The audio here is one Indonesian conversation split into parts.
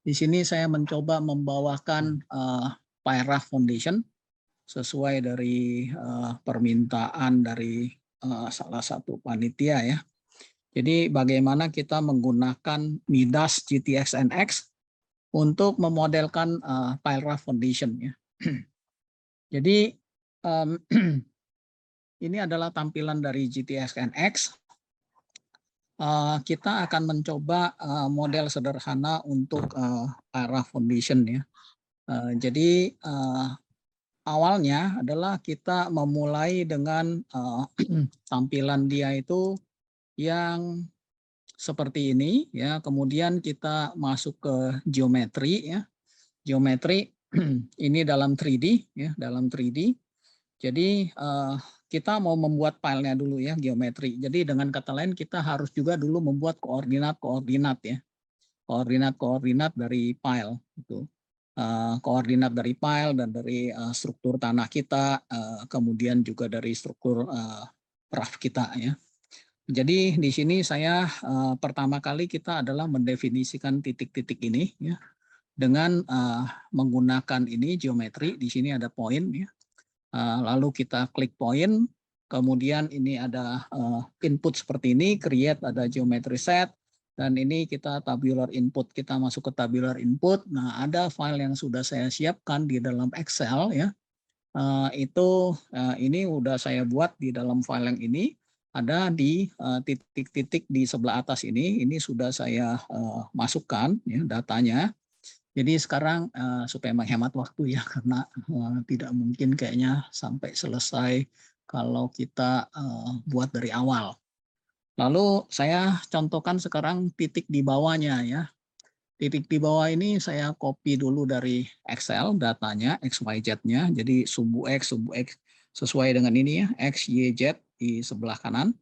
Di sini saya mencoba membawakan Pyraf Foundation sesuai dari permintaan dari salah satu panitia ya. Jadi bagaimana kita menggunakan Midas GTX NX untuk memodelkan Pyraf Foundation ya. Jadi ini adalah tampilan dari GTX NX. Kita akan mencoba model sederhana untuk Pyraf Foundation ya. Jadi awalnya adalah kita memulai dengan tampilan dia itu yang seperti ini ya. Kemudian kita masuk ke geometri ya. Geometri ini dalam 3D ya, dalam 3D. Jadi kita mau membuat filenya dulu ya, geometri. Jadi dengan kata lain kita harus juga dulu membuat koordinat-koordinat ya. Koordinat-koordinat dari file itu. Koordinat dari file dan dari struktur tanah kita, kemudian juga dari struktur raf kita ya. Jadi di sini saya pertama kali kita adalah mendefinisikan titik-titik ini ya dengan menggunakan ini geometri. Di sini ada poin ya. Lalu kita klik poin, kemudian ini ada input seperti ini, create ada geometry set. Dan ini kita tabular input, kita masuk ke tabular input. Nah, ada file yang sudah saya siapkan di dalam Excel ya. Ini udah saya buat di dalam file yang ini. Ada di titik-titik di sebelah atas ini sudah saya masukkan ya datanya. Jadi sekarang supaya menghemat waktu ya karena tidak mungkin kayaknya sampai selesai kalau kita buat dari awal. Lalu saya contohkan sekarang titik di bawahnya ya. Titik di bawah ini saya copy dulu dari Excel datanya XYZ-nya. Jadi sumbu X sesuai dengan ini ya, X, Y, Z di sebelah kanan.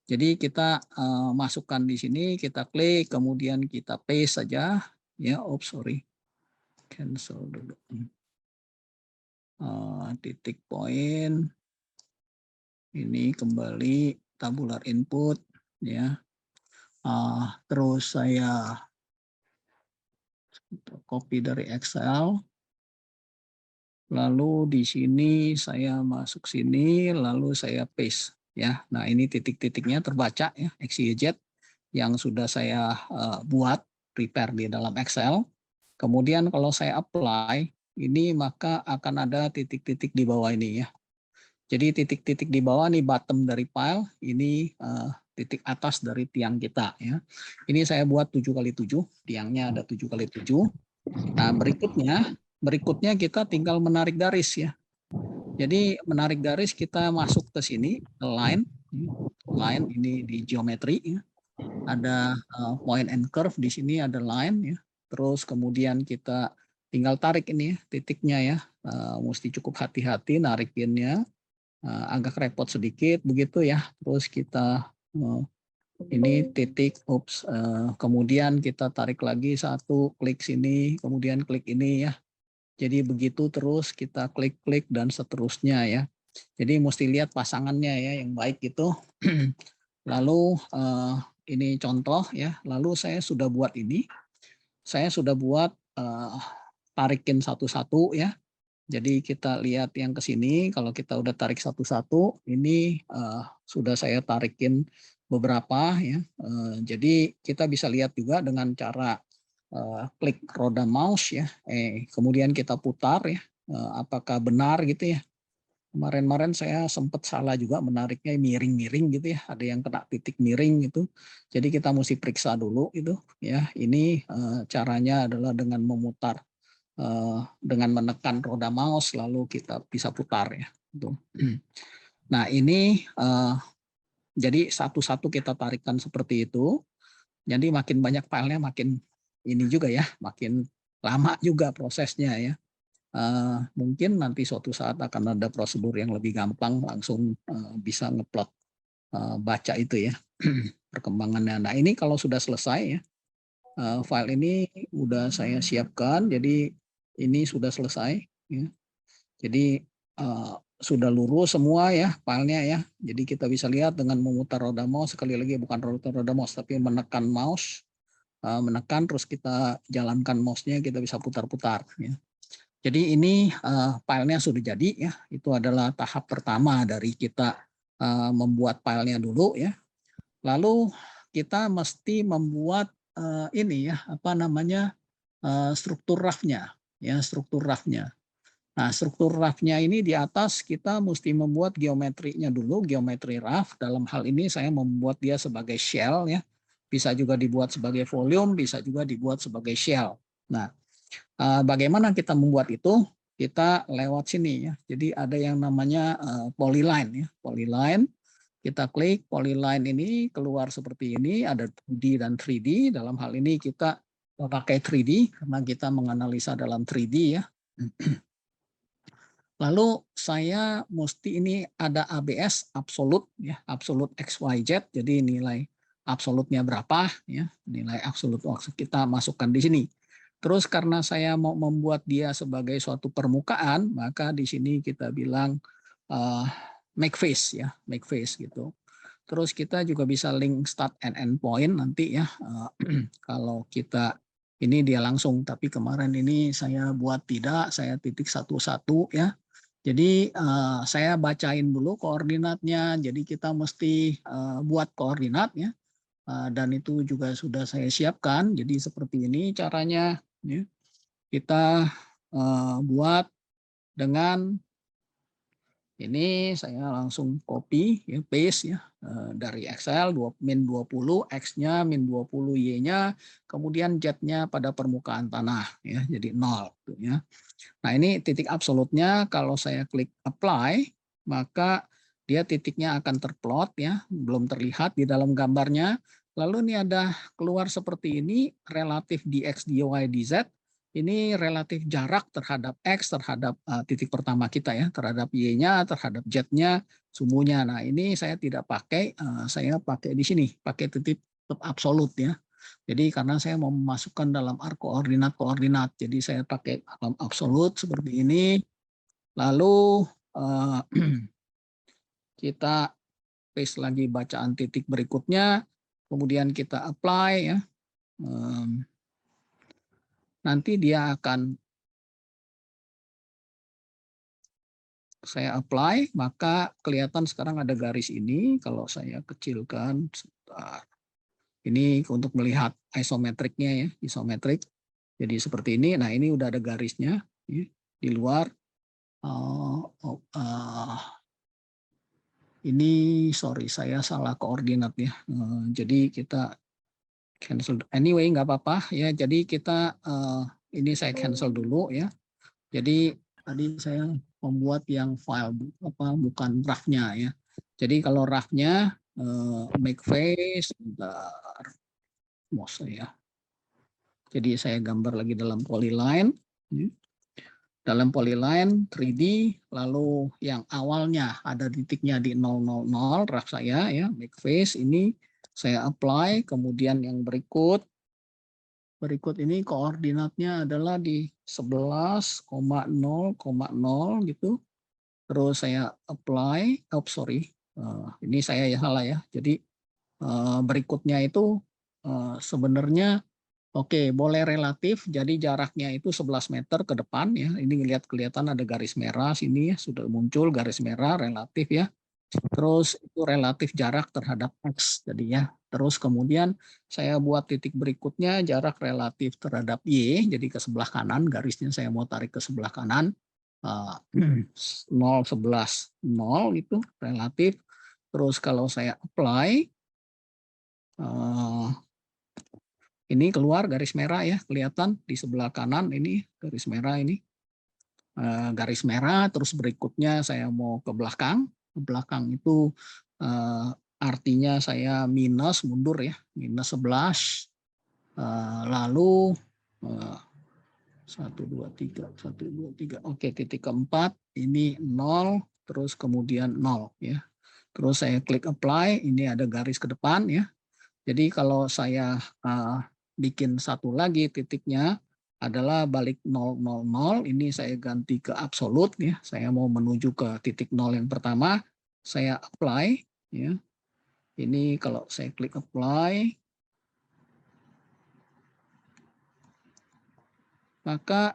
Jadi kita masukkan di sini, kita klik, kemudian kita paste saja. Ya, cancel dulu. Titik poin. Ini kembali tabular input ya. Terus saya copy dari Excel. Lalu di sini saya masuk sini, lalu saya paste ya. Nah, ini titik-titiknya terbaca ya, X, Y, Z yang sudah saya buat prepare di dalam Excel. Kemudian kalau saya apply, ini maka akan ada titik-titik di bawah ini ya. Jadi titik-titik di bawah nih bottom dari file, ini titik atas dari tiang kita ya. Ini saya buat 7x7, tiangnya ada 7x7. Nah, berikutnya kita tinggal menarik garis ya. Jadi menarik garis kita masuk ke sini, ke line ini di geometri ya. Ada point and curve di sini ada line ya. Terus kemudian kita tinggal tarik ini ya, titiknya ya. Mesti cukup hati-hati narikinnya. Agak repot sedikit begitu ya. Terus kita ini titik, kemudian kita tarik lagi satu, klik sini, kemudian klik ini ya. Jadi begitu terus kita klik-klik dan seterusnya ya. Jadi mesti lihat pasangannya ya yang baik itu. Lalu ini contoh ya. Lalu saya sudah buat ini. Saya sudah buat tarikin satu-satu ya. Jadi kita lihat yang ke sini, kalau kita udah tarik satu-satu, ini sudah saya tarikin beberapa ya. Jadi kita bisa lihat juga dengan cara klik roda mouse ya. Kemudian kita putar ya. Apakah benar gitu ya. Kemarin saya sempat salah juga menariknya miring-miring gitu ya. Ada yang kena titik miring gitu. Jadi kita mesti periksa dulu itu ya. Ini caranya adalah dengan memutar dengan menekan roda mouse lalu kita bisa putar ya. Nah ini jadi satu-satu kita tarikkan seperti itu. Jadi makin banyak filenya makin ini juga ya, makin lama juga prosesnya ya. Mungkin nanti suatu saat akan ada prosedur yang lebih gampang langsung bisa ngeplot baca itu ya perkembangannya. Nah ini kalau sudah selesai ya, file ini udah saya siapkan, jadi ini sudah selesai ya. Jadi sudah lurus semua ya filenya ya. Jadi kita bisa lihat dengan memutar roda mouse, sekali lagi bukan roda mouse tapi menekan mouse menekan terus kita jalankan mouse-nya, kita bisa putar-putar ya. Jadi ini filenya sudah jadi ya. Itu adalah tahap pertama dari kita membuat filenya dulu ya. Lalu kita mesti membuat ini ya, apa namanya, struktur raft-nya ya, struktur raft-nya. Nah, struktur raft-nya ini di atas kita mesti membuat geometrinya dulu, geometri raft. Dalam hal ini saya membuat dia sebagai shell ya. Bisa juga dibuat sebagai volume, bisa juga dibuat sebagai shell. Nah, bagaimana kita membuat itu? Kita lewat sini ya. Jadi ada yang namanya polyline ya, polyline. Kita klik polyline ini keluar seperti ini, ada 2D dan 3D. Dalam hal ini kita pakai 3D karena kita menganalisa dalam 3D ya. Lalu saya mesti ini ada ABS absolut ya, absolut XYZ. Jadi nilai absolutnya berapa ya, nilai absolut kita masukkan di sini. Terus karena saya mau membuat dia sebagai suatu permukaan, maka di sini kita bilang make face ya, make face gitu. Terus kita juga bisa link start and end point nanti ya. Kalau kita ini dia langsung, tapi kemarin ini saya buat tidak, saya titik satu-satu ya. Jadi saya bacain dulu koordinatnya. Jadi kita mesti buat koordinat ya. Dan itu juga sudah saya siapkan. Jadi seperti ini caranya. Ya. Kita buat dengan ini saya langsung copy ya, paste ya dari Excel min 20 X-nya min 20 Y-nya kemudian Z-nya pada permukaan tanah ya jadi 0 gitu ya. Nah, ini titik absolutnya kalau saya klik apply maka dia titiknya akan terplot ya, belum terlihat di dalam gambarnya. Lalu ini ada keluar seperti ini relatif dx dy dz. Ini relatif jarak terhadap X, terhadap titik pertama kita ya, terhadap Y-nya, terhadap Z-nya, sumunya. Nah ini saya tidak pakai, saya pakai di sini, pakai titik absolut ya. Jadi karena saya mau memasukkan dalam koordinat-koordinat, jadi saya pakai alam absolut seperti ini. Lalu kita paste lagi bacaan titik berikutnya, kemudian kita apply ya. Nanti dia akan saya apply, maka kelihatan sekarang ada garis ini. Kalau saya kecilkan, sebentar. Ini untuk melihat isometriknya ya, isometrik. Jadi seperti ini. Nah ini udah ada garisnya ya, di luar. Ini sorry saya salah koordinat ya. Jadi kita cancel. Anyway nggak apa-apa ya. Jadi kita ini saya cancel dulu ya. Jadi tadi saya membuat yang file bukan raft-nya ya. Jadi kalau raft-nya make face, bentar, mau saya. Jadi saya gambar lagi dalam polyline. Dalam polyline 3D, lalu yang awalnya ada titiknya di 000, raft saya ya, make face ini saya apply, kemudian yang berikut ini koordinatnya adalah di 11,0,0 gitu. Terus saya apply, ini saya ya salah ya. Jadi berikutnya itu sebenarnya oke, boleh relatif. Jadi jaraknya itu 11 meter ke depan ya. Ini kelihatan ada garis merah sini ya, sudah muncul garis merah relatif ya. Terus itu relatif jarak terhadap X jadi ya. Terus kemudian saya buat titik berikutnya jarak relatif terhadap Y, jadi ke sebelah kanan, garisnya saya mau tarik ke sebelah kanan. 0, 11, 0 itu relatif. Terus kalau saya apply, ini keluar garis merah ya, kelihatan di sebelah kanan ini garis merah ini. Garis merah, terus berikutnya saya mau ke belakang. Ke belakang itu artinya saya minus, mundur ya, minus 11. Lalu 1, 2, 3, 1, 2, 3. Oke, titik keempat ini 0, terus kemudian 0 ya. Terus saya klik apply, ini ada garis ke depan ya. Jadi kalau saya bikin satu lagi titiknya adalah balik 000, ini saya ganti ke absolut ya. Saya mau menuju ke titik 0 yang pertama, saya apply ya. Ini kalau saya klik apply, maka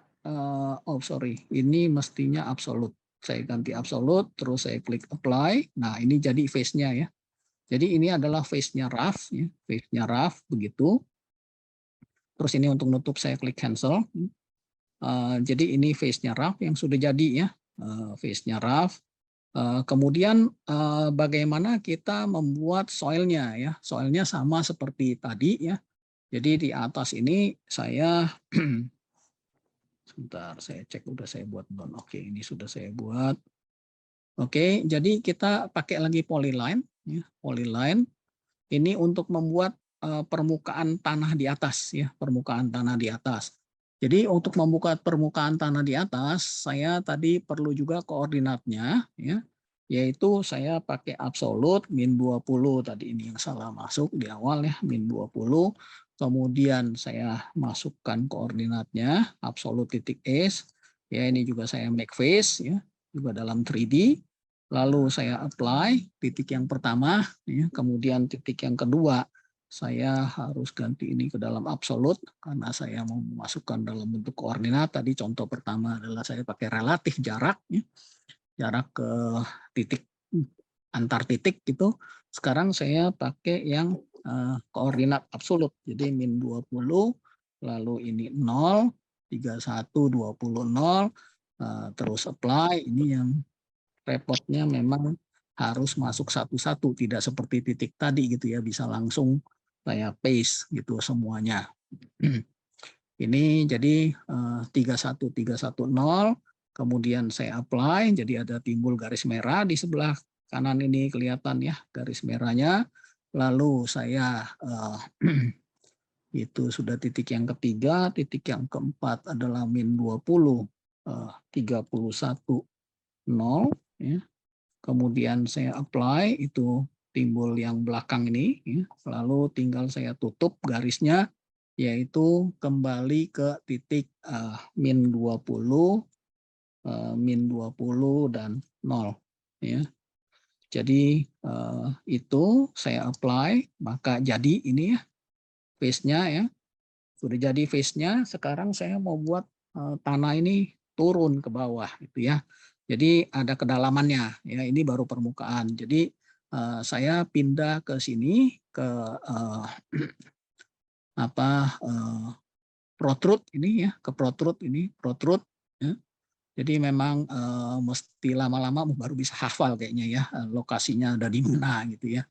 ini mestinya absolute. Saya ganti absolute, terus saya klik apply. Nah, ini jadi face-nya ya. Jadi ini adalah face-nya rough, ya. Face-nya rough begitu. Terus ini untuk nutup saya klik cancel. Jadi ini face-nya rough yang sudah jadi ya. Face-nya rough. Kemudian bagaimana kita membuat soilnya ya. Soilnya sama seperti tadi ya. Jadi di atas ini saya sebentar saya cek udah saya buat belum. Oke, ini sudah saya buat. Oke, jadi kita pakai lagi polyline ya. Polyline ini untuk membuat permukaan tanah di atas ya, permukaan tanah di atas. Jadi untuk membuka permukaan tanah di atas, saya tadi perlu juga koordinatnya ya, yaitu saya pakai absolute min 20 tadi ini yang salah masuk di awal ya, min 20. Kemudian saya masukkan koordinatnya absolute titik S. Ya ini juga saya make face ya, juga dalam 3D. Lalu saya apply titik yang pertama, ya, kemudian titik yang kedua saya harus ganti ini ke dalam absolute karena saya mau memasukkan dalam bentuk koordinat. Tadi contoh pertama adalah saya pakai relatif jarak, ya, jarak ke titik antar titik gitu. Sekarang saya pakai yang koordinat absolut. Jadi min 20, lalu ini 0, 31, 20, 0, terus apply. Ini yang repotnya memang harus masuk satu-satu, tidak seperti titik tadi gitu ya, bisa langsung saya paste gitu semuanya. Ini jadi 31310, kemudian saya apply, jadi ada timbul garis merah di sebelah kanan ini kelihatan ya garis merahnya. Lalu saya itu sudah titik yang ketiga, titik yang keempat adalah min 20, 31, 0 ya. Kemudian saya apply itu timbul yang belakang ini ya. Lalu tinggal saya tutup garisnya yaitu kembali ke titik min 20, min 20 dan 0 ya. Jadi itu saya apply maka jadi ini ya face-nya ya. Sudah jadi face-nya, sekarang saya mau buat tanah ini turun ke bawah gitu ya. Jadi ada kedalamannya ya, ini baru permukaan. Jadi saya pindah ke sini ke protrude ini ya, ke protrude ini, protrude ya. Jadi memang mesti lama-lama baru bisa hafal kayaknya ya, lokasinya ada di mana gitu ya.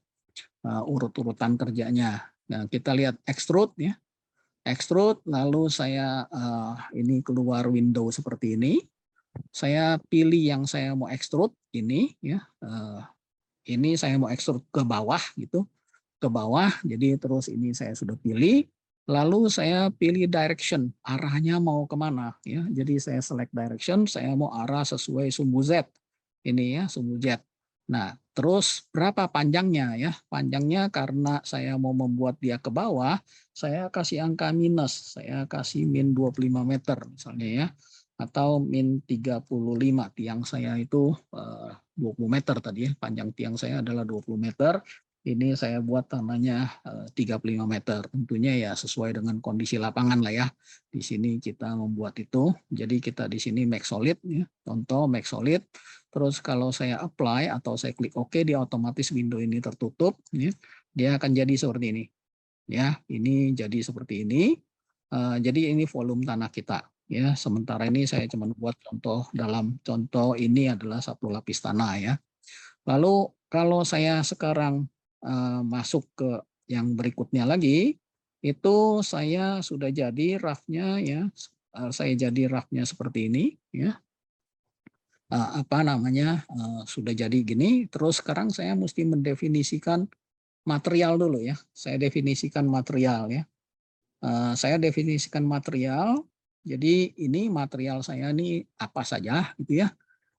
Urut-urutan kerjanya. Nah, kita lihat extrude ya. Extrude, lalu saya ini keluar window seperti ini. Saya pilih yang saya mau extrude ini ya. Ini saya mau extrude ke bawah gitu, ke bawah. Jadi terus ini saya sudah pilih. Lalu saya pilih direction, arahnya mau kemana ya. Jadi saya select direction, saya mau arah sesuai sumbu Z. Ini ya sumbu Z. Nah, terus berapa panjangnya ya? Panjangnya karena saya mau membuat dia ke bawah, saya kasih angka minus. Saya kasih min 25 meter misalnya ya. Atau min 35. Tiang saya itu 20 meter tadi ya. Panjang tiang saya adalah 20 meter. Ini saya buat tanahnya 35 meter. Tentunya ya sesuai dengan kondisi lapangan lah ya. Di sini kita membuat itu. Jadi kita di sini make solid ya. Contoh make solid. Terus kalau saya apply atau saya klik OK, dia otomatis window ini tertutup. Ya. Dia akan jadi seperti ini. Ya, ini jadi seperti ini. Jadi ini volume tanah kita. Ya, sementara ini saya cuma buat contoh dalam contoh ini adalah 1 lapis tanah ya. Lalu kalau saya sekarang masuk ke yang berikutnya lagi, itu saya sudah jadi roughnya ya, saya jadi roughnya seperti ini ya. Apa namanya sudah jadi gini. Terus sekarang saya mesti mendefinisikan material dulu ya. Saya definisikan material ya. Saya definisikan material. Jadi ini material saya ini apa saja gitu ya.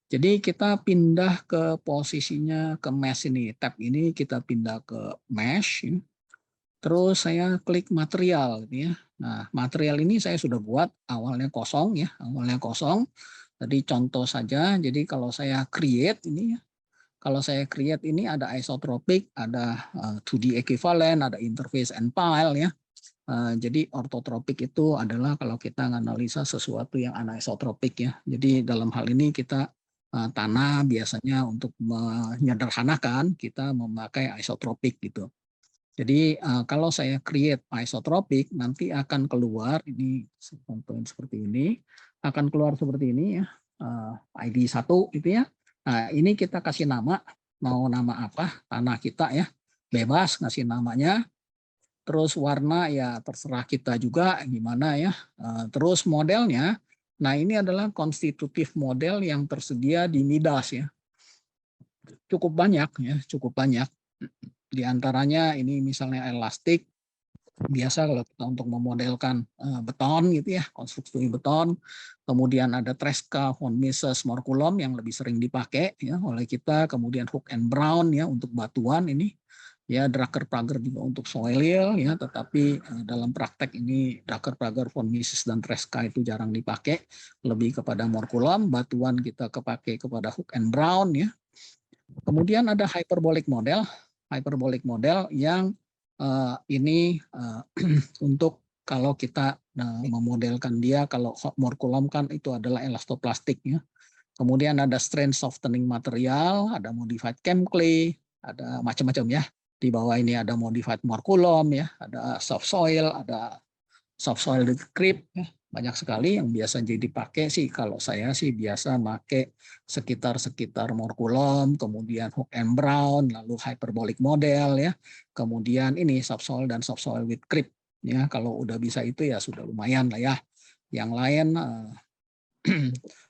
Jadi kita pindah ke posisinya ke mesh ini. Tab ini kita pindah ke mesh. Ya. Terus saya klik material gitu ya. Nah, material ini saya sudah buat awalnya kosong ya, awalnya kosong. Tadi contoh saja. Jadi kalau saya create ini ya, kalau saya create ini ada isotropic, ada 2D equivalent, ada interface and pile ya. Jadi ortotropik itu adalah kalau kita menganalisa sesuatu yang anisotropik ya. Jadi dalam hal ini kita tanah biasanya untuk menyederhanakan kita memakai isotropik gitu. Jadi kalau saya create isotropik nanti akan keluar ini seperti ini, akan keluar seperti ini ya, ID 1 gitu ya. Nah ini kita kasih nama, mau nama apa tanah kita ya, bebas ngasih namanya. Terus warna ya terserah kita juga gimana ya. Terus modelnya, nah ini adalah konstitutif model yang tersedia di Midas ya. Cukup banyak ya, cukup banyak. Di antaranya ini misalnya elastik, biasa kalau kita untuk memodelkan beton gitu ya, konstruksi beton. Kemudian ada Tresca, von Mises, Morkulum yang lebih sering dipakai ya oleh kita. Kemudian Hook and Brown ya untuk batuan ini. Ya Drucker-Prager juga untuk soil ya, tetapi dalam praktek ini Drucker-Prager, von Mises dan Tresca itu jarang dipakai, lebih kepada Morkulum. Batuan kita kepake kepada Hook and Brown ya. Kemudian ada hyperbolic model yang ini untuk kalau kita memodelkan dia, kalau Morkulum kan itu adalah elastoplastik ya. Kemudian ada strain softening material, ada modified chem clay, ada macam-macam ya. Di bawah ini ada modified Morkulum ya, ada soft soil, ada soft soil creep ya. Banyak sekali yang biasa jadi dipakai sih. Kalau saya sih biasa pakai sekitar Morkulum, kemudian Hook and Brown, lalu hyperbolic model ya. Kemudian ini subsoil dan soft soil with creep ya. Kalau udah bisa itu ya sudah lumayan lah ya. Yang lain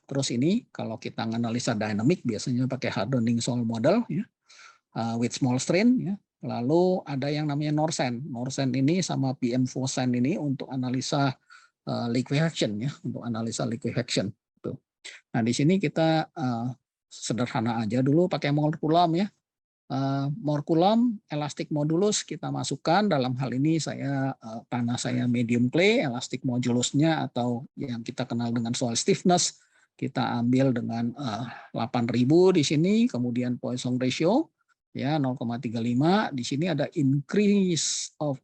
terus ini kalau kita analisa dynamic biasanya pakai hardening soil model ya, with small strain ya. Lalu ada yang namanya Norsen. Norsen ini sama PM Fosen ini untuk analisa liquefaction ya, untuk analisa liquefaction. Tuh. Nah di sini kita sederhana aja dulu pakai Morkulum ya. Morkulum elastic modulus kita masukkan, dalam hal ini saya tanah saya medium clay, elastic modulusnya atau yang kita kenal dengan soil stiffness kita ambil dengan 8.000 di sini, kemudian Poisson ratio ya 0,35. Di sini ada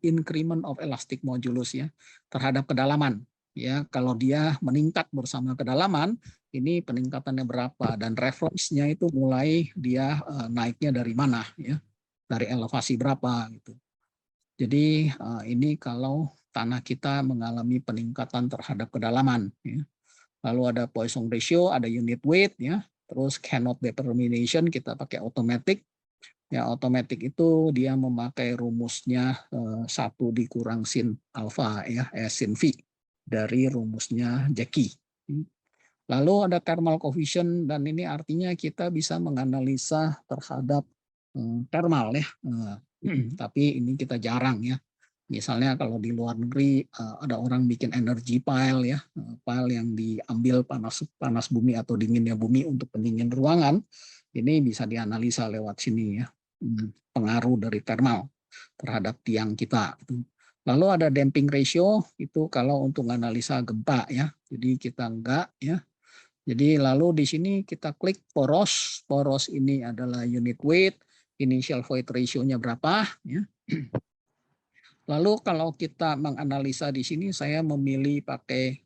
increment of elastic modulus ya terhadap kedalaman ya. Kalau dia meningkat bersama kedalaman, ini peningkatannya berapa dan referensinya itu mulai dia naiknya dari mana ya, dari elevasi berapa gitu. Jadi ini kalau tanah kita mengalami peningkatan terhadap kedalaman ya. Lalu ada Poisson ratio, ada unit weight ya, terus Carnot determination kita pakai automatic. Ya automatic itu dia memakai rumusnya 1 dikurang sin alfa ya, sin V dari rumusnya Jacky. Lalu ada thermal coefficient dan ini artinya kita bisa menganalisa terhadap thermal ya. Tapi ini kita jarang ya. Misalnya kalau di luar negeri ada orang bikin energy pile ya, pile yang diambil panas bumi atau dinginnya bumi untuk pendingin ruangan, ini bisa dianalisa lewat sini ya, pengaruh dari thermal terhadap tiang kita. Lalu ada damping ratio itu kalau untuk analisa gempa ya, jadi kita enggak ya. Jadi lalu di sini kita klik poros, poros ini adalah unit weight, initial void ratio-nya berapa ya. Lalu kalau kita menganalisa di sini saya memilih pakai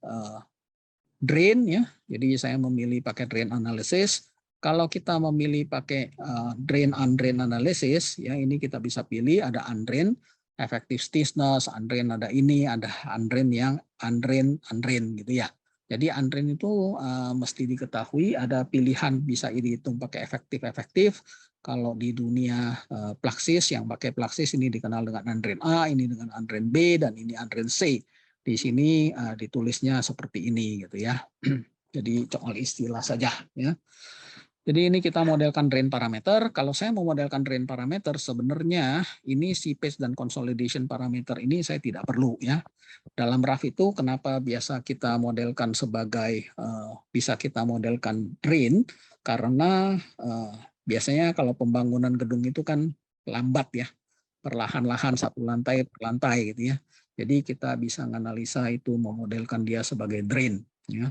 drain ya. Jadi saya memilih pakai drain analysis. Kalau kita memilih pakai drain undrain analysis ya, ini kita bisa pilih ada undrain, effective stiffness, undrain ada ini, ada undrain yang undrain gitu ya. Jadi undrain itu mesti diketahui ada pilihan bisa dihitung pakai efektif. Kalau di dunia Plaxis yang pakai Plaxis ini dikenal dengan undrain A, ini dengan undrain B dan ini undrain C. Di sini ditulisnya seperti ini gitu ya. Jadi soal istilah saja ya. Jadi ini kita modelkan drain parameter. Kalau saya mau modelkan drain parameter sebenarnya ini seepage dan consolidation parameter ini saya tidak perlu ya. Dalam RAF itu kenapa biasa kita modelkan sebagai bisa kita modelkan drain karena biasanya kalau pembangunan gedung itu kan lambat ya. Perlahan-lahan satu lantai per lantai gitu ya. Jadi kita bisa menganalisa itu memodelkan dia sebagai drain ya.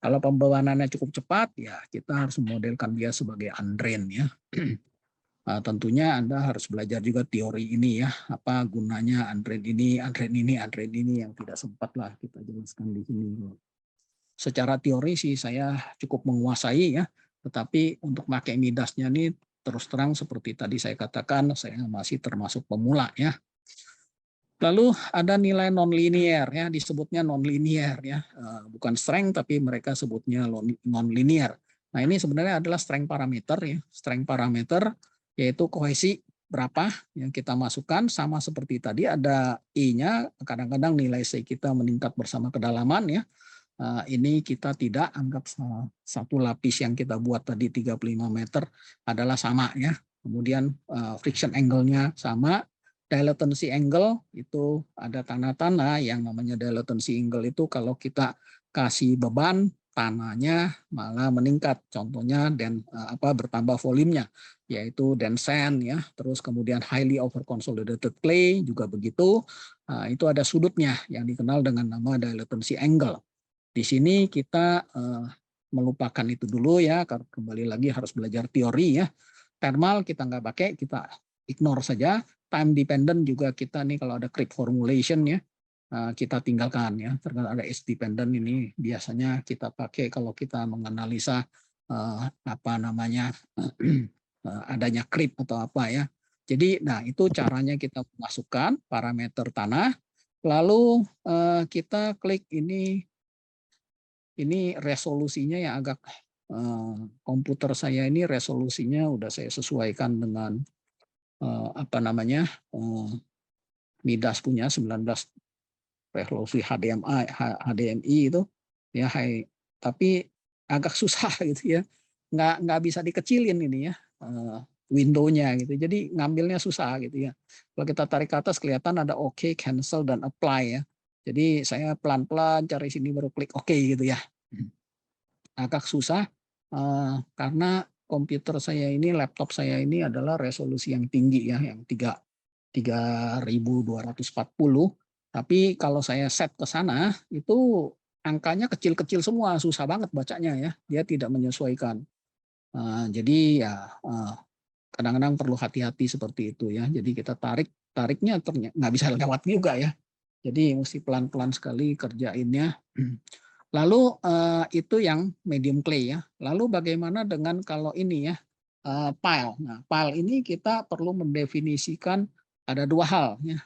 Kalau pembangunannya cukup cepat ya kita harus memodelkan dia sebagai undrain ya. Tentunya Anda harus belajar juga teori ini ya, apa gunanya undrained ini yang tidak sempat lah kita jelaskan di sini. Secara teori sih saya cukup menguasai ya, tetapi untuk pakai Midasnya nih terus terang seperti tadi saya katakan, saya masih termasuk pemula ya. Lalu ada nilai nonlinear ya, disebutnya nonlinear ya, bukan strength tapi mereka sebutnya nonlinear. Nah ini sebenarnya adalah strength parameter ya, strength parameter yaitu kohesi berapa yang kita masukkan, sama seperti tadi ada I-nya, kadang-kadang nilai C kita meningkat bersama kedalaman ya. Ini kita tidak anggap satu lapis yang kita buat tadi 35 meter adalah sama ya. Kemudian friction angle-nya sama, dilatancy angle itu ada tanda-tanda yang namanya dilatancy angle itu kalau kita kasih beban tanahnya malah meningkat. Contohnya bertambah volumenya yaitu dense sand ya, terus kemudian highly over consolidated clay juga begitu. Itu ada sudutnya yang dikenal dengan nama dilatancy angle. Di sini kita melupakan itu dulu ya, karena kembali lagi harus belajar teori ya. Thermal kita nggak pakai, kita ignore saja. Time dependent juga kita nih kalau ada creep formulation ya, kita tinggalkan ya. Ternyata ada S dependent ini biasanya kita pakai kalau kita menganalisa adanya creep atau apa ya. Jadi nah itu caranya kita masukkan parameter tanah, lalu kita klik ini resolusinya yang agak komputer saya ini resolusinya udah saya sesuaikan dengan Midas punya 19 resolusi HDMI itu ya tapi agak susah gitu ya, nggak bisa dikecilin ini ya window-nya gitu, jadi ngambilnya susah gitu ya. Kalau kita tarik ke atas kelihatan ada OK, cancel, dan apply ya. Jadi saya pelan-pelan cari sini baru klik OK gitu ya. Agak susah karena komputer saya ini, laptop saya ini adalah resolusi yang tinggi ya, yang 3240. Tapi kalau saya set ke sana itu angkanya kecil-kecil semua, susah banget bacanya ya. Dia tidak menyesuaikan. Jadi ya kadang-kadang perlu hati-hati seperti itu ya. Jadi kita tariknya nggak bisa lewat juga ya. Jadi mesti pelan-pelan sekali kerjainnya. Lalu itu yang medium clay ya. Lalu bagaimana dengan kalau ini ya pile. Nah, pile ini kita perlu mendefinisikan ada dua hal ya,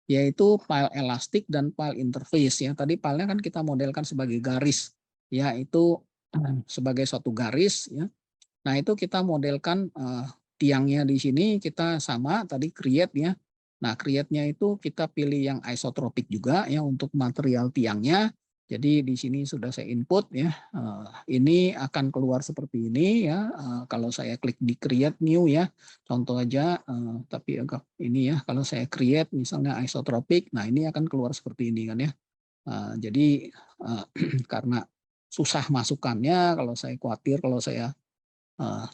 yaitu pile elastik dan pile interface ya. Tadi pile-nya kan kita modelkan sebagai garis ya, itu sebagai suatu garis ya. Nah, itu kita modelkan tiangnya di sini kita sama tadi create ya. Nah, create-nya itu kita pilih yang isotropik juga ya untuk material tiangnya. Jadi di sini sudah saya input ya. Ini akan keluar seperti ini ya. Kalau saya klik di create new ya. Contoh aja tapi agak ini ya, kalau saya create misalnya isotropik, nah ini akan keluar seperti ini kan ya. Jadi karena susah masukannya, kalau saya khawatir kalau saya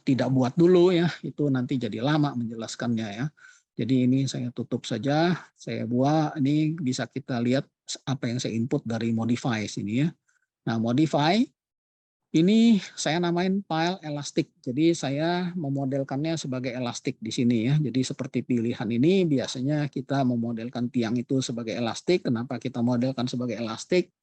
tidak buat dulu ya, itu nanti jadi lama menjelaskannya ya. Jadi ini saya tutup saja, saya buat, ini bisa kita lihat apa yang saya input dari modify sini ya. Nah, modify ini saya namain pile elastik. Jadi saya memodelkannya sebagai elastik di sini ya. Jadi seperti pilihan ini biasanya kita memodelkan tiang itu sebagai elastik. Kenapa kita modelkan sebagai elastik?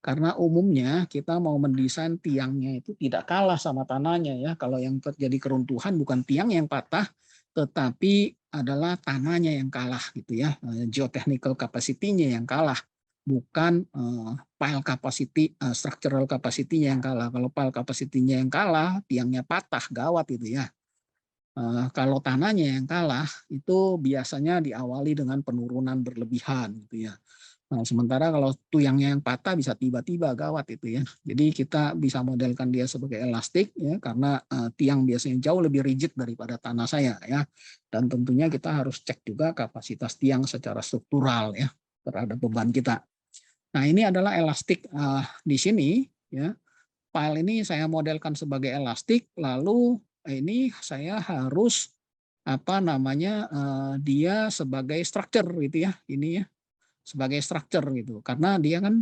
Karena umumnya kita mau mendesain tiangnya itu tidak kalah sama tanahnya ya. Kalau yang terjadi keruntuhan bukan tiang yang patah, tetapi adalah tanahnya yang kalah gitu ya. Geotechnical capacity-nya yang kalah, bukan pile capacity, structural capacity-nya yang kalah. Kalau pile capacity-nya yang kalah, tiangnya patah, gawat itu ya. Kalau tanahnya yang kalah, itu biasanya diawali dengan penurunan berlebihan gitu ya. Nah, sementara kalau tuyangnya yang patah bisa tiba-tiba gawat itu ya. Jadi kita bisa modelkan dia sebagai elastik ya, karena tiang biasanya jauh lebih rigid daripada tanah saya ya. Dan tentunya kita harus cek juga kapasitas tiang secara struktural ya terhadap beban kita. Nah, ini adalah elastik di sini ya. File ini saya modelkan sebagai elastik, lalu ini saya harus dia sebagai structure gitu ya. Ini ya sebagai structure gitu, karena dia kan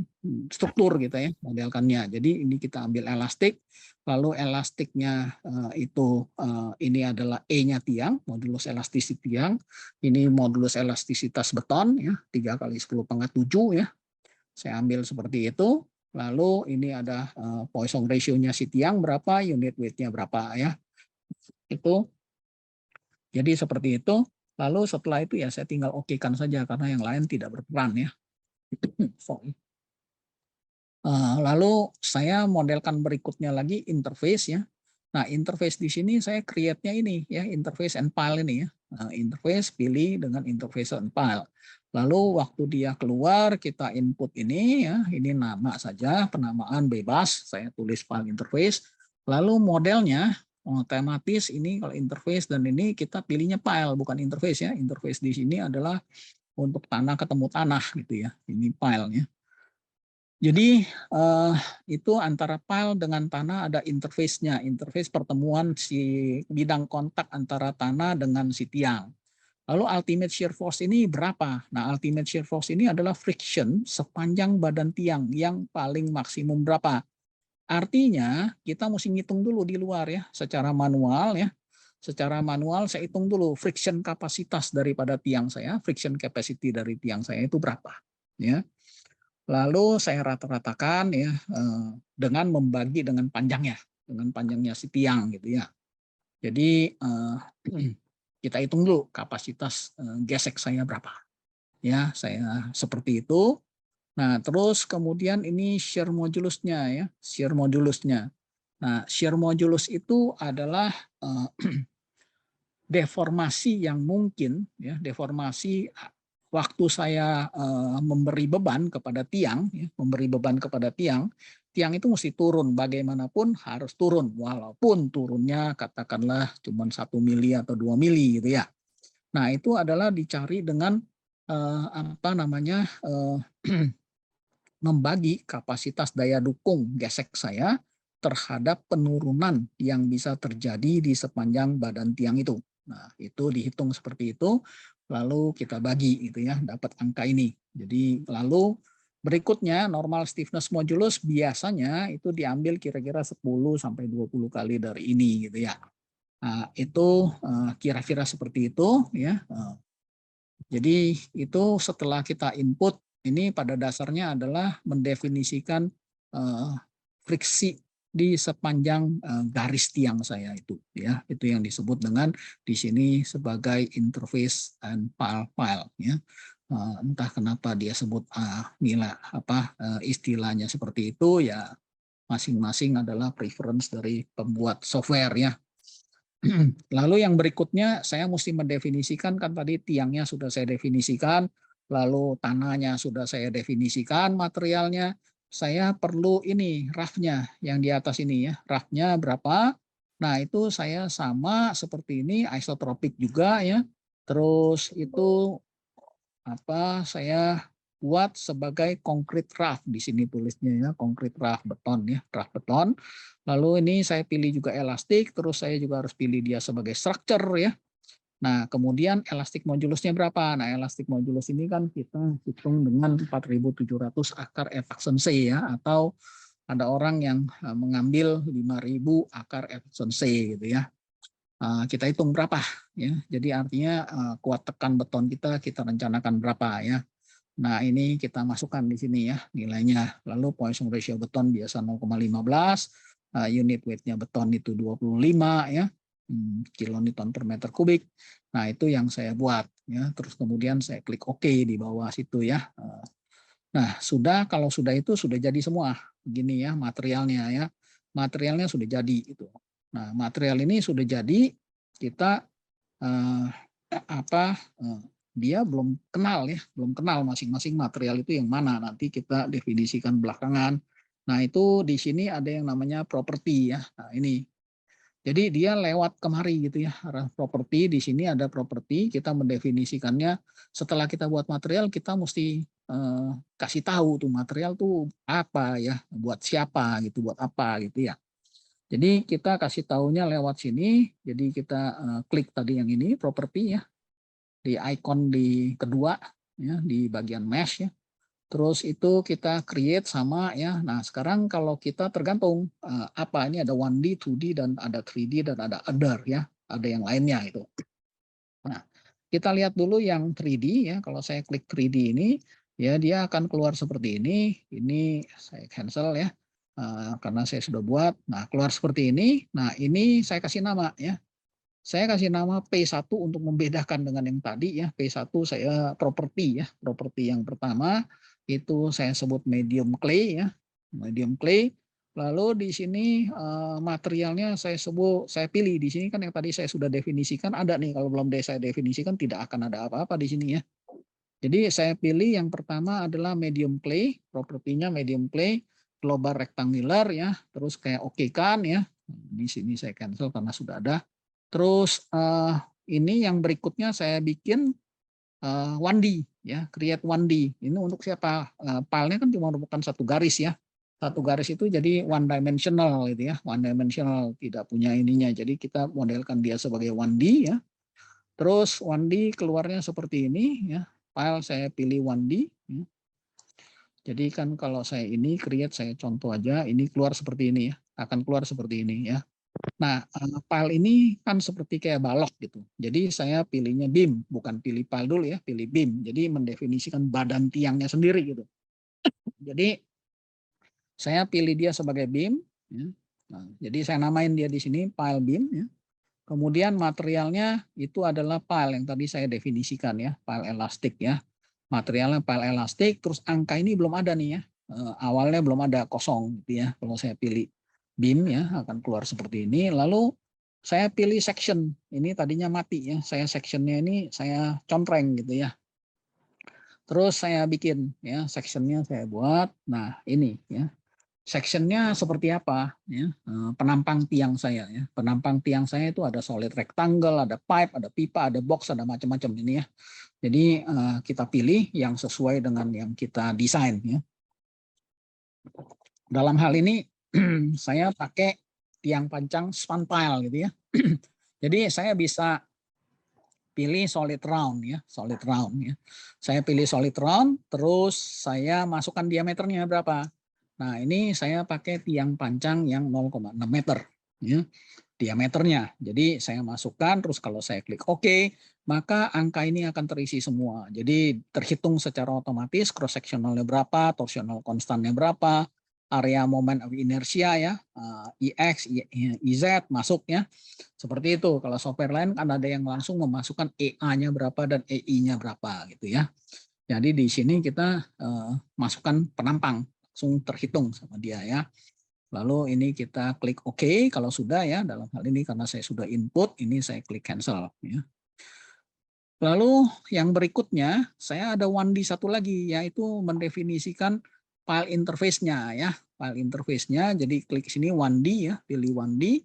struktur gitu ya modelkannya. Jadi ini kita ambil elastik, lalu elastiknya ini adalah E-nya tiang, modulus elastisiti tiang, ini modulus elastisitas beton ya 3 kali 10⁻⁷ ya. Saya ambil seperti itu. Lalu ini ada Poisson ratio-nya si tiang berapa, unit weight-nya berapa ya. Itu jadi seperti itu. Lalu setelah itu ya saya tinggal okekan saja karena yang lain tidak berperan ya. Lalu saya modelkan berikutnya lagi interface ya. Nah, interface di sini saya create-nya ini ya, interface and file ini ya. Nah, interface pilih dengan interface and file. Lalu waktu dia keluar kita input ini ya, ini nama saja, penamaan bebas, saya tulis file interface. Lalu modelnya otomatis ini kalau interface dan ini kita pilihnya file bukan interface ya. Interface di sini adalah untuk tanah ketemu tanah gitu ya. Ini filenya. Jadi itu antara file dengan tanah ada interface-nya, interface pertemuan si bidang kontak antara tanah dengan si tiang. Lalu ultimate shear force ini berapa? Nah, ultimate shear force ini adalah friction sepanjang badan tiang yang paling maksimum berapa. Artinya kita mesti ngitung dulu di luar ya, secara manual ya. Secara manual saya hitung dulu friction kapasitas daripada tiang saya, friction capacity dari tiang saya itu berapa. Ya. Lalu saya rata-ratakan ya dengan membagi dengan panjangnya si tiang gitu ya. Jadi kita hitung dulu kapasitas gesek saya berapa. Ya, saya seperti itu. Nah, terus kemudian ini shear modulusnya ya, shear modulusnya. Nah, shear modulus itu adalah deformasi yang mungkin ya, deformasi waktu saya memberi beban kepada tiang, ya, tiang itu mesti turun bagaimanapun harus turun, walaupun turunnya katakanlah cuma 1 mili atau 2 mili gitu ya. Nah itu adalah dicari dengan membagi kapasitas daya dukung gesek saya terhadap penurunan yang bisa terjadi di sepanjang badan tiang itu. Nah, itu dihitung seperti itu, lalu kita bagi gitu ya, dapat angka ini. Jadi lalu berikutnya normal stiffness modulus biasanya itu diambil kira-kira 10 sampai 20 kali dari ini gitu ya. Nah, itu kira-kira seperti itu ya. Jadi itu setelah kita input ini pada dasarnya adalah mendefinisikan friksi di sepanjang garis tiang saya itu ya, itu yang disebut dengan di sini sebagai interface and file ya. Entah kenapa dia sebut nilai istilahnya seperti itu ya, masing-masing adalah preference dari pembuat software ya. Lalu yang berikutnya saya mesti mendefinisikan, kan tadi tiangnya sudah saya definisikan, lalu tanahnya sudah saya definisikan, materialnya saya perlu ini roughnya yang di atas ini ya, roughnya berapa. Nah itu saya sama seperti ini isotropik juga ya, terus itu saya buat sebagai concrete rough di sini tulisnya ya, concrete rough beton ya, rough beton. Lalu ini saya pilih juga elastik, terus saya juga harus pilih dia sebagai structure ya. Nah, kemudian elastik modulusnya berapa? Nah, elastik modulus ini kan kita hitung dengan 4.700 akar efficiency ya, atau ada orang yang mengambil 5.000 akar efficiency gitu ya. Kita hitung berapa ya. Jadi artinya kuat tekan beton kita rencanakan berapa ya. Nah, ini kita masukkan di sini ya nilainya. Lalu Poisson ratio beton biasa 0,15, unit weight-nya beton itu 25 ya, kilonewton per meter kubik. Nah, itu yang saya buat ya. Terus kemudian saya klik OK di bawah situ ya. Nah, kalau sudah itu sudah jadi semua. Begini ya materialnya ya. Materialnya sudah jadi itu. Nah, material ini sudah jadi, kita dia belum kenal masing-masing material itu yang mana, nanti kita definisikan belakangan. Nah itu di sini ada yang namanya properti ya. Nah ini, jadi dia lewat kemari gitu ya, properti di sini ada properti, kita mendefinisikannya. Setelah kita buat material, kita mesti kasih tahu tuh material tuh apa ya, buat siapa gitu, buat apa gitu ya. Jadi kita kasih tahunya lewat sini. Jadi kita klik tadi yang ini properti ya, di icon di kedua. ya di bagian mesh ya. Terus itu kita create sama ya. Nah, sekarang kalau kita tergantung apa ini, ada 1D, 2D dan ada 3D dan ada other ya. Ada yang lainnya itu. Nah, kita lihat dulu yang 3D ya. Kalau saya klik 3D ini ya dia akan keluar seperti ini. Ini saya cancel ya. Karena saya sudah buat. Nah, keluar seperti ini. Nah, ini saya kasih nama ya. Saya kasih nama P1 untuk membedakan dengan yang tadi ya. P1 saya properti ya. Properti yang pertama itu saya sebut medium clay ya. Medium clay. Lalu di sini materialnya saya pilih di sini kan yang tadi saya sudah definisikan ada nih. Kalau belum saya definisikan tidak akan ada apa-apa di sini ya. Jadi saya pilih yang pertama adalah medium clay, propertinya medium clay, global rectangular ya. Terus kayak oke kan ya. Di sini saya cancel karena sudah ada. Terus ini yang berikutnya saya bikin 1D ya, create 1D. Ini untuk siapa? Filenya kan cuma merupakan satu garis ya. Satu garis itu jadi one dimensional gitu ya. One dimensional tidak punya ininya. Jadi kita modelkan dia sebagai 1D ya. Terus 1D keluarnya seperti ini ya. File saya pilih 1D ya. Jadi kan kalau saya ini create, saya contoh aja, ini keluar seperti ini ya. Akan keluar seperti ini ya. Nah, file ini kan seperti kayak balok gitu. Jadi saya pilihnya beam, bukan pilih file dulu ya, pilih beam. Jadi mendefinisikan badan tiangnya sendiri gitu. Jadi saya pilih dia sebagai beam. Ya. Nah, jadi saya namain dia di sini file beam. Ya. Kemudian materialnya itu adalah file yang tadi saya definisikan ya, file elastik ya. Materialnya file elastik, terus angka ini belum ada nih ya. Awalnya belum ada, kosong gitu ya. Kalau saya pilih beam ya akan keluar seperti ini. Lalu saya pilih section. Ini tadinya mati ya. Saya sectionnya ini saya contreng gitu ya. Terus saya bikin ya sectionnya saya buat. Nah ini ya. Sectionnya seperti apa ya, penampang tiang saya ya. Penampang tiang saya itu ada solid rectangle, ada pipe, ada pipa, ada box, ada macam-macam ini ya. Jadi kita pilih yang sesuai dengan yang kita desain ya. Dalam hal ini saya pakai tiang pancang span pile gitu ya. Jadi saya bisa pilih solid round ya, solid round ya. Saya pilih solid round, terus saya masukkan diameternya berapa. Nah, ini saya pakai tiang pancang yang 0,6 meter ya, diameternya. Jadi saya masukkan, terus kalau saya klik OK, maka angka ini akan terisi semua. Jadi terhitung secara otomatis cross sectionalnya berapa, torsional konstannya berapa, area moment of inertia ya, IX, IZ masuk ya. Seperti itu. Kalau software lain kan ada yang langsung memasukkan EA-nya berapa dan EI-nya berapa gitu ya. Jadi di sini kita masukkan penampang, langsung terhitung sama dia ya. Lalu ini kita klik OK kalau sudah ya. Dalam hal ini karena saya sudah input, ini saya klik cancel ya. Lalu yang berikutnya saya ada 1D satu lagi, yaitu mendefinisikan file interface-nya ya. File interface-nya, jadi klik sini 1D ya, pilih 1D.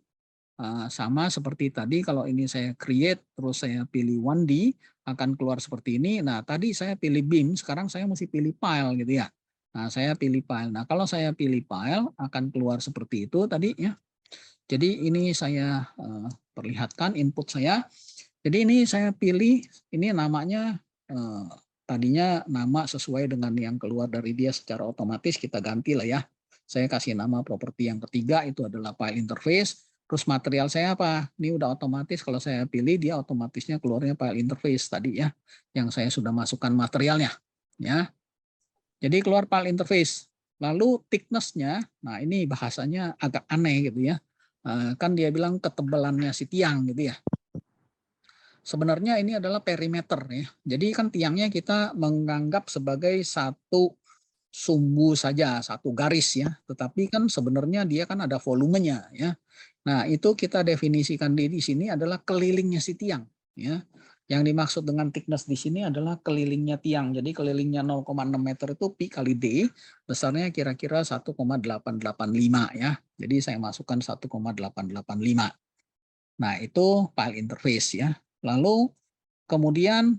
Sama seperti tadi, kalau ini saya create terus saya pilih 1D akan keluar seperti ini. Nah tadi saya pilih beam, sekarang saya mesti pilih file gitu ya. Nah saya pilih file. Nah kalau saya pilih file akan keluar seperti itu tadi ya. Jadi ini saya perlihatkan input saya. Jadi ini saya pilih, ini namanya tadinya nama sesuai dengan yang keluar dari dia secara otomatis, kita ganti lah ya. Saya kasih nama properti yang ketiga itu adalah file interface. Terus material saya apa? Ini udah otomatis kalau saya pilih dia otomatisnya keluarnya file interface tadi ya, yang saya sudah masukkan materialnya ya. Jadi keluar file interface. Lalu thickness-nya, nah ini bahasanya agak aneh gitu ya. Kan dia bilang ketebalannya si tiang gitu ya. Sebenarnya ini adalah perimeter ya. Jadi kan tiangnya kita menganggap sebagai satu sumbu saja, satu garis ya. Tetapi kan sebenarnya dia kan ada volumenya ya. Nah, itu kita definisikan di sini adalah kelilingnya si tiang ya. Yang dimaksud dengan thickness di sini adalah kelilingnya tiang. Jadi kelilingnya 0,6 meter itu pi kali D, besarnya kira-kira 1,885 ya. Jadi saya masukkan 1,885. Nah, itu file interface ya. Lalu kemudian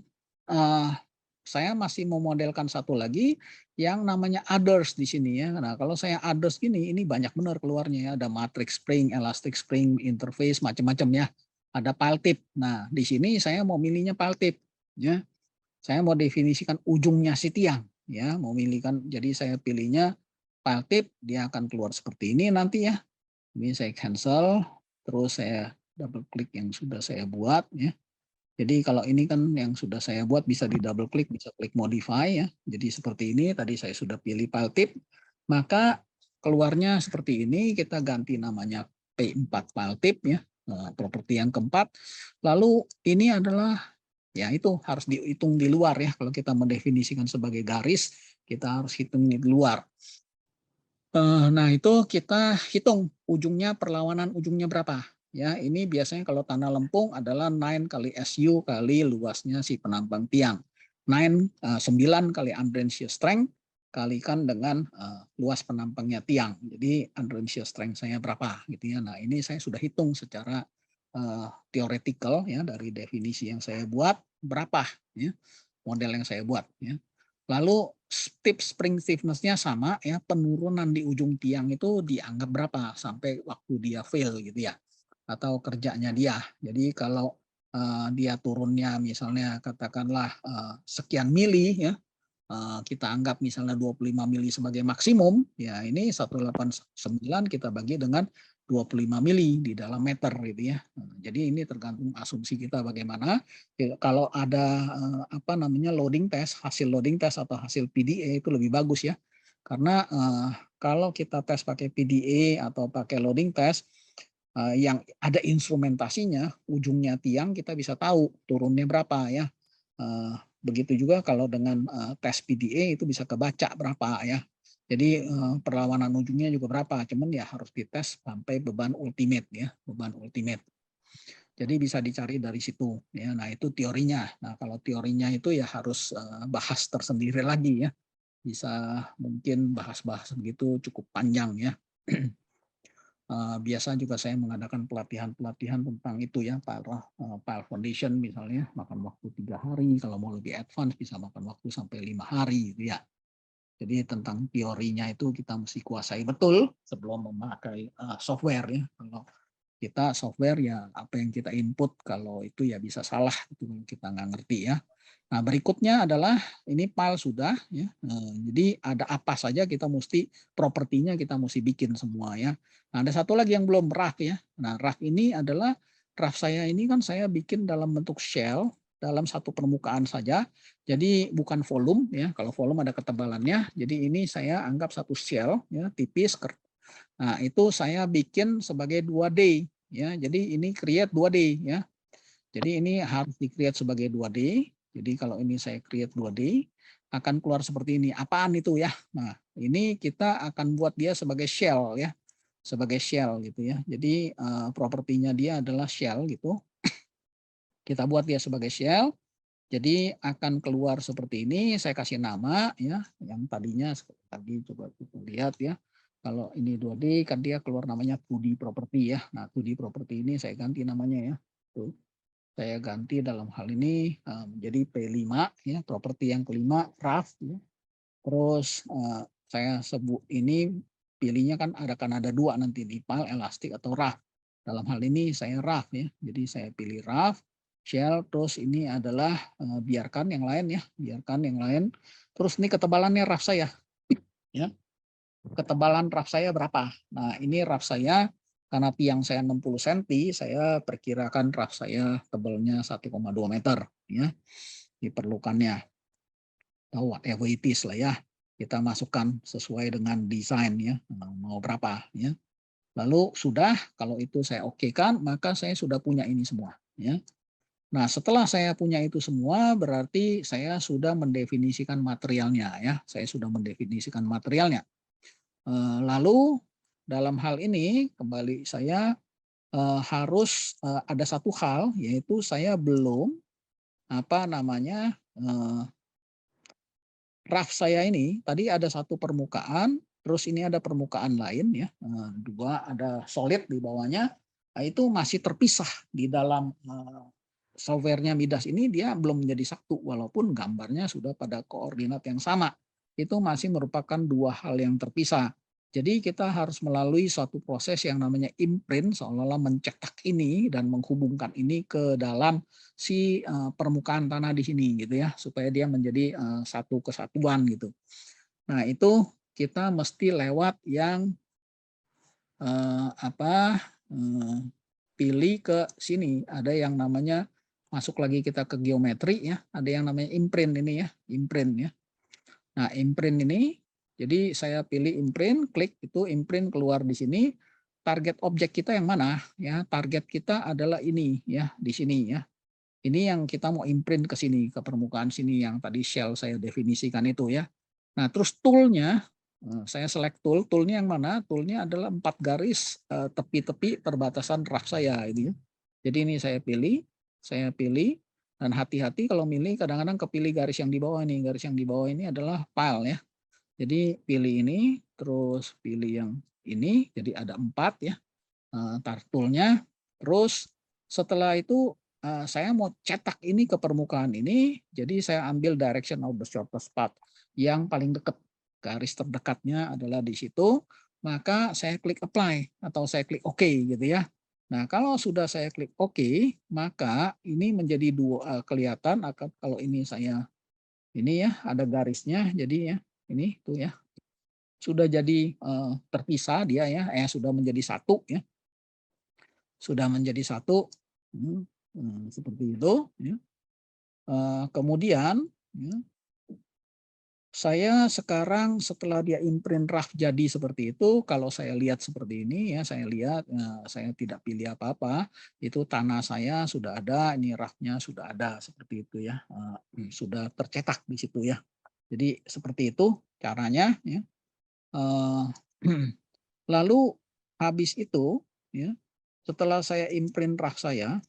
saya masih memodelkan satu lagi yang namanya others di sini ya. Nah, kalau saya others ini banyak benar keluarnya ya. Ada matrix spring, elastic spring, interface, macam-macam ya. Ada file tip. Nah, di sini saya mau milihnya file tip ya. Saya mau definisikan ujungnya si tiang, ya, mau milihkan. Jadi saya pilihnya file tip, dia akan keluar seperti ini nanti ya. Ini saya cancel, terus saya double klik yang sudah saya buat ya. Jadi kalau ini kan yang sudah saya buat bisa di double klik, bisa klik modify ya. Jadi seperti ini, tadi saya sudah pilih file tip, maka keluarnya seperti ini, kita ganti namanya P4 file tip ya, properti yang keempat. Lalu ini adalah, ya itu harus dihitung di luar ya, kalau kita mendefinisikan sebagai garis, kita harus hitung di luar. Nah itu kita hitung ujungnya, perlawanan ujungnya berapa. Ya, ini biasanya kalau tanah lempung adalah 9 kali SU kali luasnya si penambang tiang. 9 kali Andrean shear strength kalikan dengan luas penambangnya tiang. Jadi Andrean shear strength saya berapa gitu ya. Nah, ini saya sudah hitung secara theoretical ya, dari definisi yang saya buat berapa ya model yang saya buat ya. Lalu tips spring stiffness-nya sama ya, penurunan di ujung tiang itu dianggap berapa sampai waktu dia fail gitu ya, atau kerjanya dia. Jadi kalau dia turunnya misalnya katakanlah sekian mili ya, kita anggap misalnya 25 mili sebagai maksimum, ya ini 189 kita bagi dengan 25 mili di dalam meter gitu ya. Jadi ini tergantung asumsi kita bagaimana. Kalau ada apa namanya loading test, hasil loading test atau hasil PDA itu lebih bagus ya. Karena kalau kita tes pakai PDA atau pakai loading test yang ada instrumentasinya, ujungnya tiang kita bisa tahu turunnya berapa ya. Begitu juga kalau dengan tes PDA itu bisa kebaca berapa ya. Jadi perlawanan ujungnya juga berapa, cuman ya harus dites sampai beban ultimate ya, beban ultimate. Jadi bisa dicari dari situ ya. Nah, itu teorinya. Nah, kalau teorinya itu ya harus bahas tersendiri lagi ya. Bisa mungkin bahas-bahas begitu cukup panjang ya. Biasa juga saya mengadakan pelatihan-pelatihan tentang itu ya, pile foundation misalnya, makan waktu 3 hari, kalau mau lebih advance bisa makan waktu sampai 5 hari gitu ya. Jadi tentang teorinya itu kita mesti kuasai betul sebelum memakai software ya. Kalau kita software ya apa yang kita input, kalau itu ya bisa salah, itu kita nggak ngerti ya. Nah, berikutnya adalah ini file sudah ya. Jadi ada apa saja kita mesti propertinya kita mesti bikin semua ya. Nah, ada satu lagi yang belum, RAF ya. Nah, RAF ini adalah RAF saya ini kan saya bikin dalam bentuk shell dalam satu permukaan saja. Jadi bukan volume ya. Kalau volume ada ketebalannya. Jadi ini saya anggap satu shell ya, tipis. Nah, itu saya bikin sebagai 2D ya. Jadi ini create 2D ya. Jadi ini harus di-create sebagai 2D. Jadi kalau ini saya create 2D, akan keluar seperti ini. Apaan itu ya? Nah, ini kita akan buat dia sebagai shell ya. Sebagai shell gitu ya. Jadi propertinya dia adalah shell gitu. Kita buat dia sebagai shell. Jadi akan keluar seperti ini. Saya kasih nama ya. Yang tadinya tadi coba kita lihat ya. Kalau ini 2D kan dia keluar namanya 2D property ya. Nah, 2D property ini saya ganti namanya ya. Tuh. Saya ganti dalam hal ini menjadi P5 ya, properti yang kelima RAF ya. Terus saya sebut ini pilihnya kan ada dua nanti di file elastik atau RAF. Dalam hal ini saya RAF ya. Jadi saya pilih RAF shell, terus ini adalah biarkan yang lain ya, biarkan yang lain. Terus ini ketebalannya RAF saya ya. Ketebalan RAF saya berapa? Nah, ini RAF saya karena tiang saya 60 cm, saya perkirakan RAF saya tebalnya 1,2 meter ya. Diperlukannya. Tahu whatever it is lah ya. Kita masukkan sesuai dengan desain ya, mau berapa ya. Lalu sudah, kalau itu saya okekan, maka saya sudah punya ini semua ya. Nah, setelah saya punya itu semua, berarti saya sudah mendefinisikan materialnya ya. Saya sudah mendefinisikan materialnya. Lalu dalam hal ini kembali saya harus ada satu hal, yaitu saya belum apa namanya RAF saya ini tadi ada satu permukaan, terus ini ada permukaan lain ya, dua ada solid di bawahnya. Nah, itu masih terpisah di dalam softwarenya Midas ini, dia belum menjadi satu walaupun gambarnya sudah pada koordinat yang sama. Itu masih merupakan dua hal yang terpisah. Jadi kita harus melalui suatu proses yang namanya imprint, seolah-olah mencetak ini dan menghubungkan ini ke dalam si permukaan tanah di sini gitu ya, supaya dia menjadi satu kesatuan gitu. Nah, itu kita mesti lewat yang apa, pilih ke sini, ada yang namanya masuk lagi kita ke geometri ya, ada yang namanya imprint ini ya, imprint ya. Nah, imprint ini, jadi saya pilih imprint, klik itu imprint keluar di sini. Target objek kita yang mana? Ya, target kita adalah ini ya, di sini ya. Ini yang kita mau imprint ke sini, ke permukaan sini yang tadi shell saya definisikan itu ya. Nah, terus toolnya, saya select tool. Toolnya yang mana? Toolnya adalah 4 garis tepi-tepi perbatasan raf saya ini ya. Jadi ini saya pilih, dan hati-hati kalau milih kadang-kadang kepilih garis yang di bawah ini. Garis yang di bawah ini adalah file ya. Jadi pilih ini, terus pilih yang ini, jadi ada 4 ya toolnya. Terus setelah itu saya mau cetak ini ke permukaan ini, jadi saya ambil direction of the shortest path yang paling dekat. Garis terdekatnya adalah di situ, maka saya klik apply atau saya klik OK gitu ya. Nah, kalau sudah saya klik OK, maka ini menjadi dua kelihatan akan kalau ini saya ini ya ada garisnya jadi ya ini tuh ya sudah jadi terpisah dia ya sudah menjadi satu ya sudah menjadi satu, seperti itu ya. Kemudian ya, saya sekarang setelah dia imprint rough jadi seperti itu, kalau saya lihat seperti ini ya, saya lihat saya tidak pilih apa-apa, itu tanah saya sudah ada, ini roughnya sudah ada seperti itu ya, sudah tercetak di situ ya. Jadi seperti itu caranya ya. Lalu habis itu ya, setelah saya imprint rak saya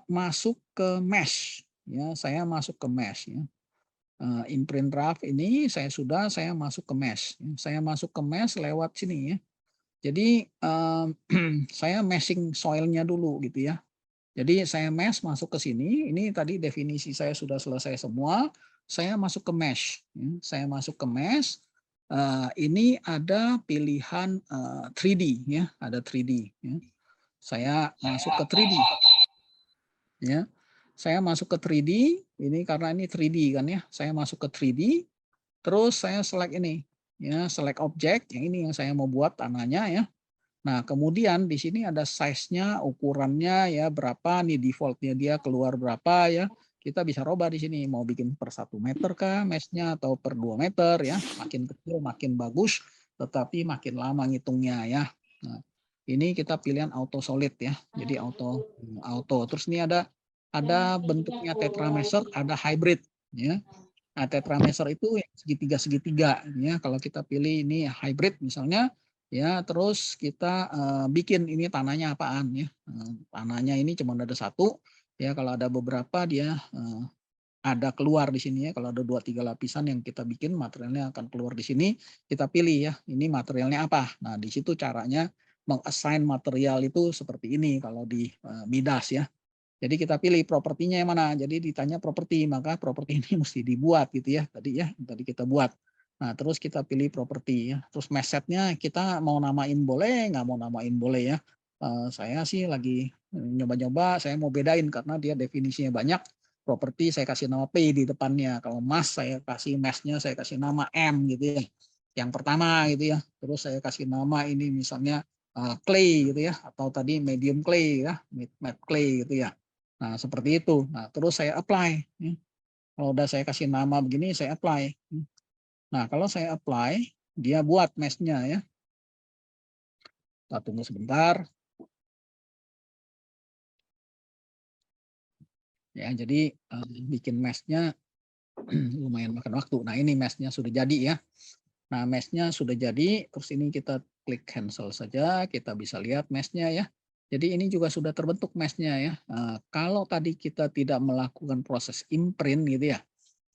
masuk ke mesh ya, saya masuk ke mesh ya. Imprint draft ini saya masuk ke mesh. Ya. Saya masuk ke mesh lewat sini ya. Jadi saya meshing soilnya dulu gitu ya. Jadi saya mesh masuk ke sini. Ini tadi definisi saya sudah selesai semua. Saya masuk ke mesh. Ya. Saya masuk ke mesh. Ini ada pilihan 3D ya, ada 3D. Ya. Saya masuk ke 3D. Ya. Saya masuk ke 3D, ini karena ini 3D kan ya. Saya masuk ke 3D, terus saya select ini, ya, select objek, yang ini yang saya mau buat tanahnya ya. Nah, kemudian di sini ada size-nya, ukurannya ya berapa nih default-nya dia keluar berapa ya. Kita bisa rubah di sini mau bikin per 1 meter kah mesh-nya atau per 2 meter ya. Makin kecil makin bagus, tetapi makin lama ngitungnya ya. Nah, ini kita pilihan auto solid ya. Jadi auto auto. Terus ini ada bentuknya tetrameter, ada hybrid ya. Nah, tetrameter itu yang segitiga-segitiga ya. Kalau kita pilih ini hybrid misalnya ya, terus kita bikin ini tanahnya apaan ya. Tanahnya ini cuma ada satu ya, kalau ada beberapa dia ada keluar di sini ya. Kalau ada 2 3 lapisan yang kita bikin materialnya akan keluar di sini, kita pilih ya, ini materialnya apa. Nah, di situ caranya meng-assign material itu seperti ini kalau di Midas ya. Jadi kita pilih propertinya yang mana. Jadi ditanya properti, maka properti ini mesti dibuat gitu ya. Tadi kita buat. Nah, terus kita pilih properti ya. Terus mesetnya kita mau namain boleh, nggak mau namain boleh ya. Saya sih lagi nyoba-nyoba, saya mau bedain karena dia definisinya banyak. Properti saya kasih nama P di depannya. Kalau mas saya kasih mesnya saya kasih nama M gitu ya. Yang pertama gitu ya. Terus saya kasih nama ini misalnya clay gitu ya, atau tadi medium clay ya, matte clay gitu ya. Nah, seperti itu. Nah, terus saya apply. Ya. Kalau udah saya kasih nama begini, saya apply. Nah, kalau saya apply, dia buat mesh-nya ya. Kita tunggu sebentar. Ya, jadi bikin mesh-nya lumayan makan waktu. Nah, ini mesh-nya sudah jadi ya. Nah, mesh-nya sudah jadi. Terus ini kita klik cancel saja. Kita bisa lihat mesh-nya ya. Jadi ini juga sudah terbentuk mesh-nya ya. Kalau tadi kita tidak melakukan proses imprint gitu ya,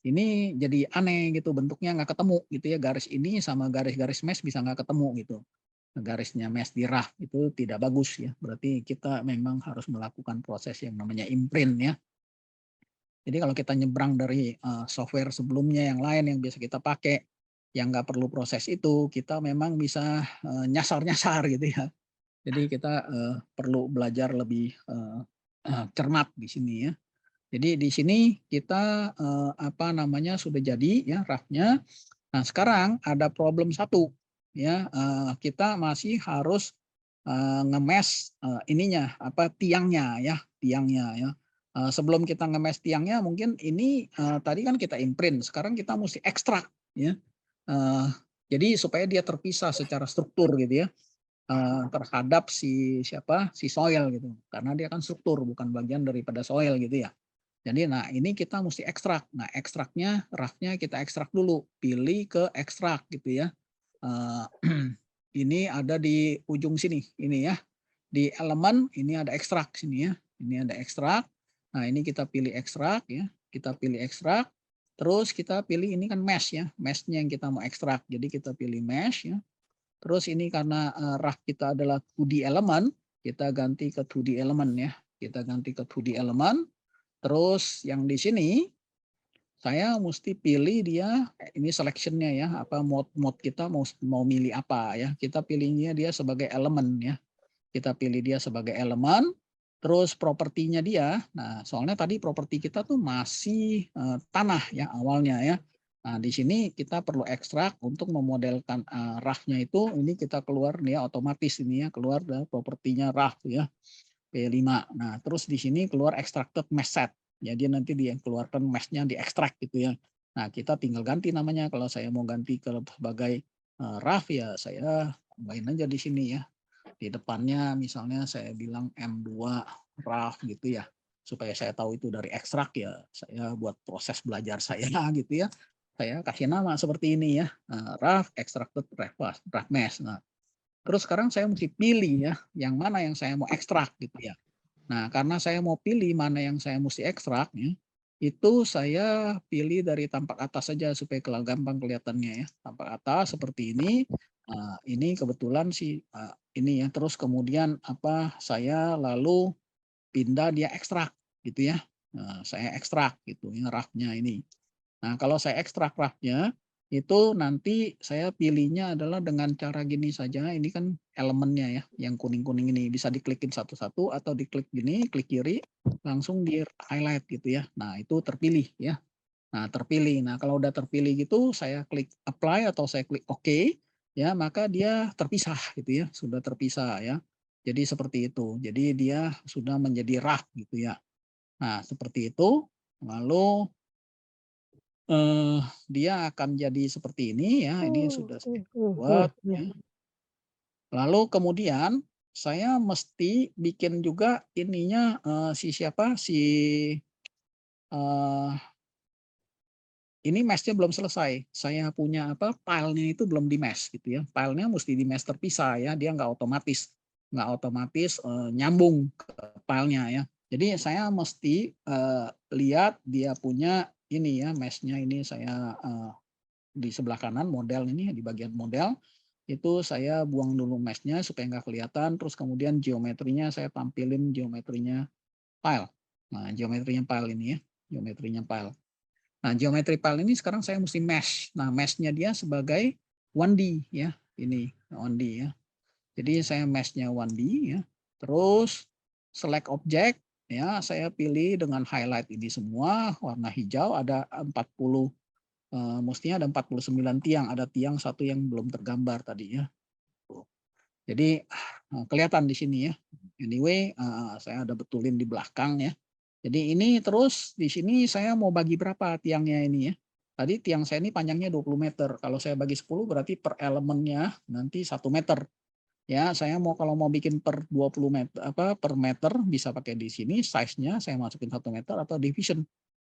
ini jadi aneh gitu, bentuknya nggak ketemu gitu ya, garis ini sama garis-garis mesh bisa nggak ketemu gitu. Garisnya mesh di RAF itu tidak bagus ya, berarti kita memang harus melakukan proses yang namanya imprint ya. Jadi kalau kita nyebrang dari software sebelumnya yang lain yang biasa kita pakai, yang nggak perlu proses itu, kita memang bisa nyasar-nyasar gitu ya. Jadi kita perlu belajar lebih cermat di sini ya. Jadi di sini kita apa namanya sudah jadi ya RAF-nya. Nah sekarang ada problem satu ya, kita masih harus nge-mesh ininya apa tiangnya ya, tiangnya ya. Sebelum kita nge-mesh tiangnya mungkin ini tadi kan kita imprint, sekarang kita mesti ekstrak ya. Eee, jadi supaya dia terpisah secara struktur gitu ya, terhadap si soil gitu, karena dia kan struktur bukan bagian daripada soil gitu ya. Jadi nah ini kita mesti ekstrak. Nah ekstraknya, RAF-nya kita ekstrak dulu, pilih ke ekstrak gitu ya. Eee, ini ada di ujung sini, ini ya, di elemen ini ada ekstrak sini ya, ini ada ekstrak. Nah ini kita pilih ekstrak ya, kita pilih ekstrak, terus kita pilih ini kan mesh ya, mesh-nya yang kita mau ekstrak. Jadi kita pilih mesh ya, terus ini karena RAF kita adalah 2D element, kita ganti ke 2D element ya, kita ganti ke 2D element. Terus yang di sini saya mesti pilih dia ini selection-nya ya, apa mode kita mau mau milih apa ya. Kita pilihnya dia sebagai elemen ya. Kita pilih dia sebagai elemen, terus propertinya dia. Nah, soalnya tadi properti kita tuh masih tanah ya awalnya ya. Nah, di sini kita perlu ekstrak untuk memodelkan RAF-nya itu ini kita keluar nih ya otomatis ini ya keluar dari propertinya RAF ya. P5. Nah, terus di sini keluar extracted mesh set. Jadi nanti dia keluarkan mesh-nya diekstrak gitu ya. Nah, kita tinggal ganti namanya. Kalau saya mau ganti ke sebagai RAF ya saya tambahin aja di sini ya. Di depannya misalnya saya bilang M2 RAF gitu ya. Supaya saya tahu itu dari ekstrak ya, saya buat proses belajar saya gitu ya. Saya kasih nama seperti ini ya. RAF extracted RAF mesh. Nah, terus sekarang saya mesti pilih ya, yang mana yang saya mau ekstrak gitu ya. Nah, karena saya mau pilih mana yang saya mesti ekstrak ya, itu saya pilih dari tampak atas saja supaya gampang kelihatannya ya. Tampak atas seperti ini. Ini kebetulan sih ini ya. Terus kemudian apa saya lalu pindah dia ekstrak gitu ya. Saya ekstrak gitu ya RAF-nya ini. Nah, kalau saya ekstrak RAF-nya, itu nanti saya pilihnya adalah dengan cara gini saja, ini kan elemennya ya, yang kuning-kuning ini, bisa diklikin satu-satu atau diklik gini, klik kiri, langsung di-highlight gitu ya. Nah, itu terpilih ya. Nah, terpilih. Nah, kalau udah terpilih gitu, saya klik apply atau saya klik OK, ya, maka dia terpisah gitu ya, sudah terpisah ya. Jadi seperti itu. Jadi dia sudah menjadi RAF gitu ya. Nah, seperti itu. Lalu dia akan jadi seperti ini ya, ini sudah saya buat ya. Lalu kemudian saya mesti bikin juga ininya, eee, ini mesh-nya belum selesai. Saya punya apa, filenya itu belum di-mesh gitu ya. Filenya mesti di-mesh terpisah ya, dia nggak otomatis nyambung ke filenya ya. Jadi saya mesti lihat dia punya ini ya, mesh-nya ini saya di sebelah kanan model ini, di bagian model, itu saya buang dulu mesh-nya supaya nggak kelihatan, terus kemudian geometrinya saya tampilin geometrinya file. Nah, geometrinya file ini ya, geometrinya file. Nah, geometri file ini sekarang saya mesti mesh. Nah, mesh-nya dia sebagai 1D ya, ini 1D ya. Jadi saya mesh-nya 1D ya. Terus select object ya, saya pilih dengan highlight ini semua warna hijau ada 40 mestinya ada 49 tiang, ada tiang satu yang belum tergambar tadi ya. Jadi kelihatan di sini ya. Anyway, saya ada betulin di belakang ya. Jadi ini terus di sini saya mau bagi berapa tiangnya ini ya. Tadi tiang saya ini panjangnya 20 meter. Kalau saya bagi 10 berarti per elemennya nanti 1 meter. Ya, saya mau kalau mau bikin per 20 meter apa per meter bisa pakai di sini size-nya saya masukin 1 meter atau division.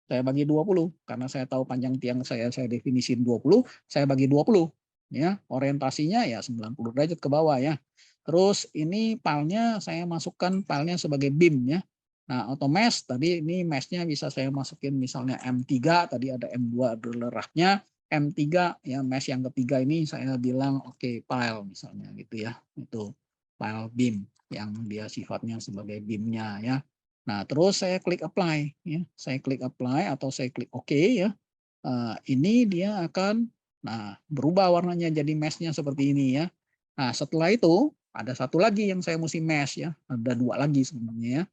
Saya bagi 20 karena saya tahu panjang tiang saya definisin 20, saya bagi 20 ya. Orientasinya ya 90 derajat ke bawah ya. Terus ini filenya saya masukkan filenya sebagai beam ya. Nah, auto mesh tadi ini mesh-nya bisa saya masukin misalnya M3 tadi ada M2 adalah rak-nya, M3 ya mesh yang ketiga ini saya bilang oke file misalnya gitu ya. Itu file beam yang dia sifatnya sebagai beam-nya ya. Nah, terus saya klik apply ya. Saya klik apply atau saya klik oke ya. Ini dia akan Nah, berubah warnanya jadi mesh-nya seperti ini ya. Nah, setelah itu ada satu lagi yang saya mesti mesh ya. Ada dua lagi sebenarnya ya.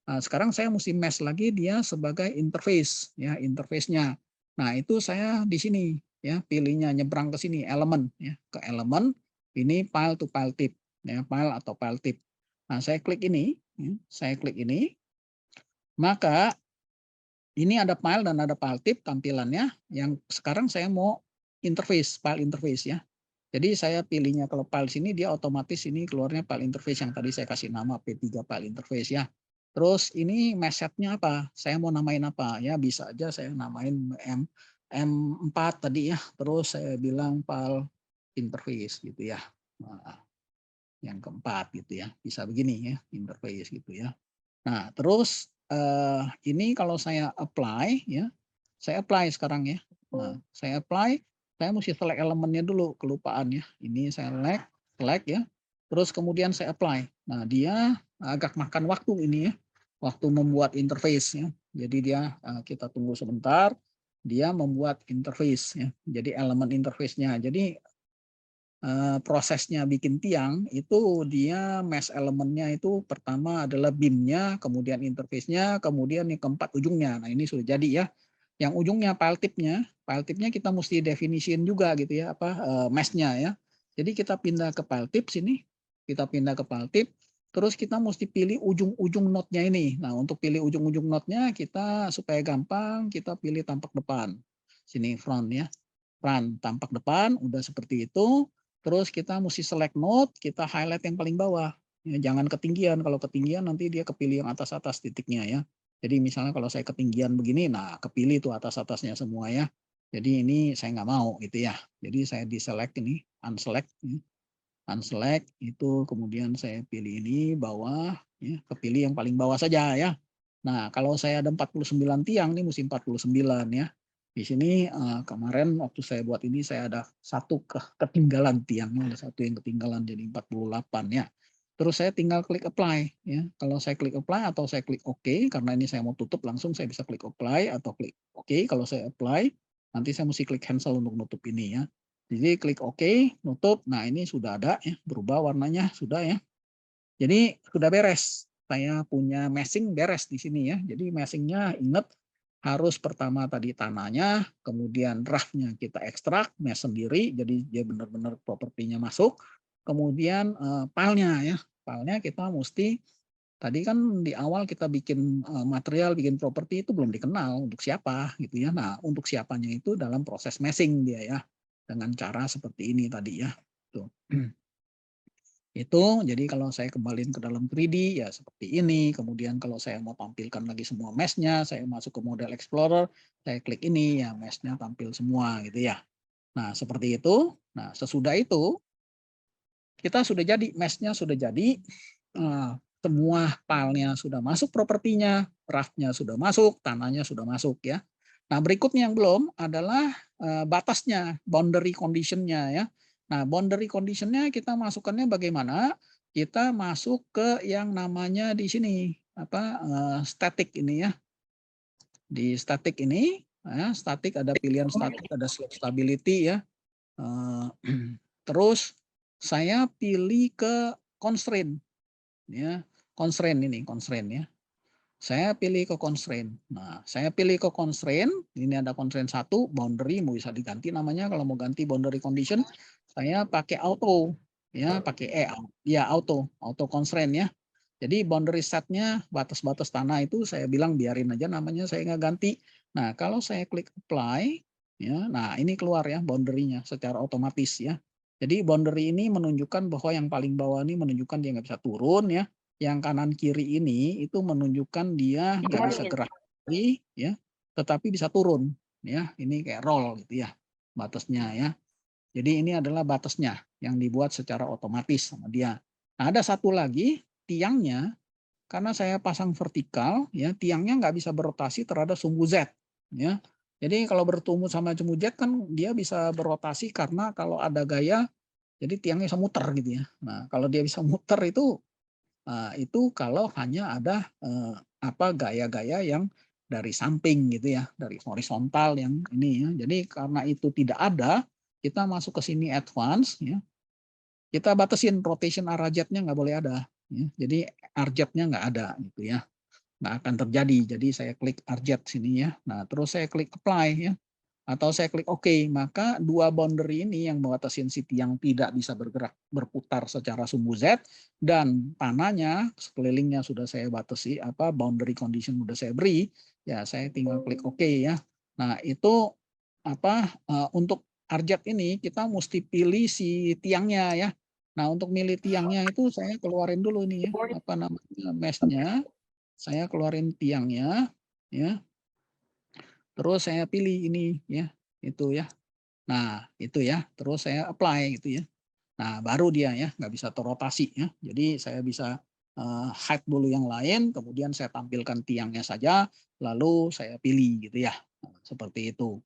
Nah, sekarang saya mesti mesh lagi dia sebagai interface ya, interface-nya. Nah, itu saya di sini ya, pilihnya nyebrang ke sini elemen ya, ke elemen ini file to file tip ya, file atau file tip. Nah, saya klik ini, ya, saya klik ini, maka ini ada file dan ada file tip tampilannya yang sekarang saya mau interface, file interface ya. Jadi saya pilihnya kalau file sini dia otomatis ini keluarnya file interface yang tadi saya kasih nama P3 file interface ya. Terus ini message-nya apa? Saya mau namain apa? Ya bisa aja saya namain M4 tadi ya. Terus saya bilang file interface gitu ya. Nah, yang keempat gitu ya. Bisa begini ya, interface gitu ya. Nah, terus ini kalau saya apply ya, saya apply sekarang ya. Nah, saya apply, saya mesti select elemennya dulu, kelupaan ya. Ini saya select ya. Terus kemudian saya apply. Nah, dia agak makan waktu ini ya. Waktu membuat interface ya. Jadi dia kita tunggu sebentar, dia membuat interface ya. Jadi elemen interface-nya. Jadi prosesnya bikin tiang itu dia mesh elemennya itu pertama adalah beam-nya, kemudian interface-nya, kemudian yang keempat ujungnya. Nah, ini sudah jadi ya. Yang ujungnya file tipnya kita mesti definisiin juga gitu ya, apa mesh-nya ya. Jadi kita pindah ke file tip sini, kita pindah ke file tip, terus kita mesti pilih ujung-ujung node-nya ini. Nah, untuk pilih ujung-ujung node-nya kita supaya gampang kita pilih tampak depan. Sini front ya. Front tampak depan udah seperti itu. Terus kita mesti select node, kita highlight yang paling bawah. Ya, jangan ketinggian. Kalau ketinggian nanti dia kepilih yang atas-atas titiknya ya. Jadi misalnya kalau saya ketinggian begini, nah kepilih tuh atas-atasnya semua ya. Jadi ini saya nggak mau gitu ya. Jadi saya deselect ini, unselect. Ya. Unselect itu kemudian saya pilih ini bawah, ya, kepilih yang paling bawah saja ya. Nah kalau saya ada 49 tiang, ini mesti 49 ya. Di sini kemarin waktu saya buat ini saya ada satu ketinggalan tiangnya, ada satu yang ketinggalan jadi 48 ya. Terus saya tinggal klik apply ya. Kalau saya klik apply atau saya klik OK karena ini saya mau tutup langsung saya bisa klik apply atau klik OK. Kalau saya apply nanti saya mesti klik cancel untuk nutup ini ya. Jadi klik OK, nutup. Nah ini sudah ada ya, berubah warnanya sudah ya. Jadi sudah beres. Saya punya meshing beres di sini ya. Jadi meshingnya ingat harus pertama tadi tanahnya, kemudian draftnya kita ekstrak, mesh sendiri, jadi dia benar-benar propertinya masuk. Kemudian filenya ya, filenya kita mesti tadi kan di awal kita bikin material, bikin properti itu belum dikenal untuk siapa gitu ya. Nah untuk siapanya itu dalam proses meshing dia ya, dengan cara seperti ini tadi ya. Tuh. Itu jadi kalau saya kembaliin ke dalam 3D ya seperti ini. Kemudian kalau saya mau tampilkan lagi semua mesh-nya, saya masuk ke model explorer, saya klik ini ya mesh-nya tampil semua gitu ya. Nah, seperti itu. Nah, sesudah itu kita sudah jadi mesh-nya sudah jadi, semua filenya sudah masuk propertinya, draft-nya sudah masuk, tanahnya sudah masuk ya. Nah, berikutnya yang belum adalah batasnya, boundary condition-nya ya. Nah, boundary condition-nya kita masukkannya bagaimana? Kita masuk ke yang namanya di sini apa static ini ya. Di static ini ya, static ada pilihan static, ada slope stability ya. Eh, terus saya pilih ke constraint ya. Constraint ya. Saya pilih ke constraint. Nah, saya pilih ke constraint. Ini ada constraint 1, boundary mau bisa diganti namanya kalau mau ganti boundary condition. Saya pakai auto ya, pakai ya auto constraint ya. Jadi boundary set-nya batas-batas tanah itu saya bilang biarin aja namanya saya nggak ganti. Nah, kalau saya klik apply ya, nah ini keluar ya boundary-nya secara otomatis ya. Jadi boundary ini menunjukkan bahwa yang paling bawah ini menunjukkan dia nggak bisa turun ya. Yang kanan kiri ini itu menunjukkan dia nggak bisa gerak kiri ya, tetapi bisa turun ya. Ini kayak roll gitu ya batasnya ya. Jadi ini adalah batasnya yang dibuat secara otomatis sama dia. Nah, ada satu lagi tiangnya karena saya pasang vertikal ya tiangnya nggak bisa berotasi terhadap sumbu Z ya. Jadi kalau bertumbuh sama sumbu Z kan dia bisa berotasi karena kalau ada gaya jadi tiangnya bisa muter gitu ya. Nah kalau dia bisa muter itu kalau hanya ada apa gaya-gaya yang dari samping gitu ya, dari horizontal yang ini ya. Jadi karena itu tidak ada, kita masuk ke sini advance, ya. Kita batasin rotation arah jet-nya nggak boleh ada. Ya. Jadi RZ-nya nggak ada, gitu ya. Nggak akan terjadi. Jadi saya klik RZ sini ya. Nah, terus saya klik apply ya. Atau saya klik OK, maka dua boundary ini yang membatasin si tiang tidak bisa bergerak berputar secara sumbu Z dan tanahnya sekelilingnya sudah saya batasi, boundary condition sudah saya beri, ya saya tinggal klik OK ya. Nah, itu untuk RZ ini kita mesti pilih si tiangnya ya. Nah, untuk milih tiangnya itu saya keluarin dulu nih ya, mesh-nya. Saya keluarin tiangnya ya. Terus saya pilih ini ya, itu ya. Nah, itu ya. Terus saya apply gitu ya. Nah, baru dia ya nggak bisa terrotasi ya. Jadi saya bisa hide dulu yang lain, kemudian saya tampilkan tiangnya saja, lalu saya pilih gitu ya. Nah, seperti itu.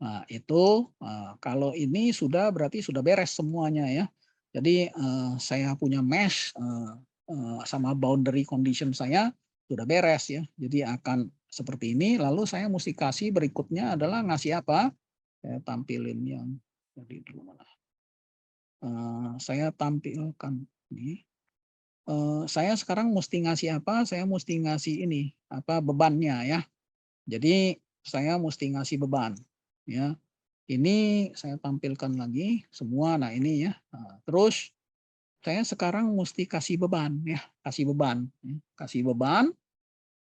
Nah, itu kalau ini sudah berarti sudah beres semuanya ya. Jadi saya punya mesh sama boundary condition saya sudah beres ya. Jadi akan seperti ini. Lalu saya mesti kasih berikutnya adalah ngasih apa? Saya tampilin yang jadi dulu mana? Saya tampilkan ini. Saya sekarang mesti ngasih apa? Saya mesti ngasih ini bebannya ya. Jadi saya mesti ngasih beban ya. Ini saya tampilkan lagi semua. Nah ini ya. Nah, terus saya sekarang mesti kasih beban ya, kasih beban, ya.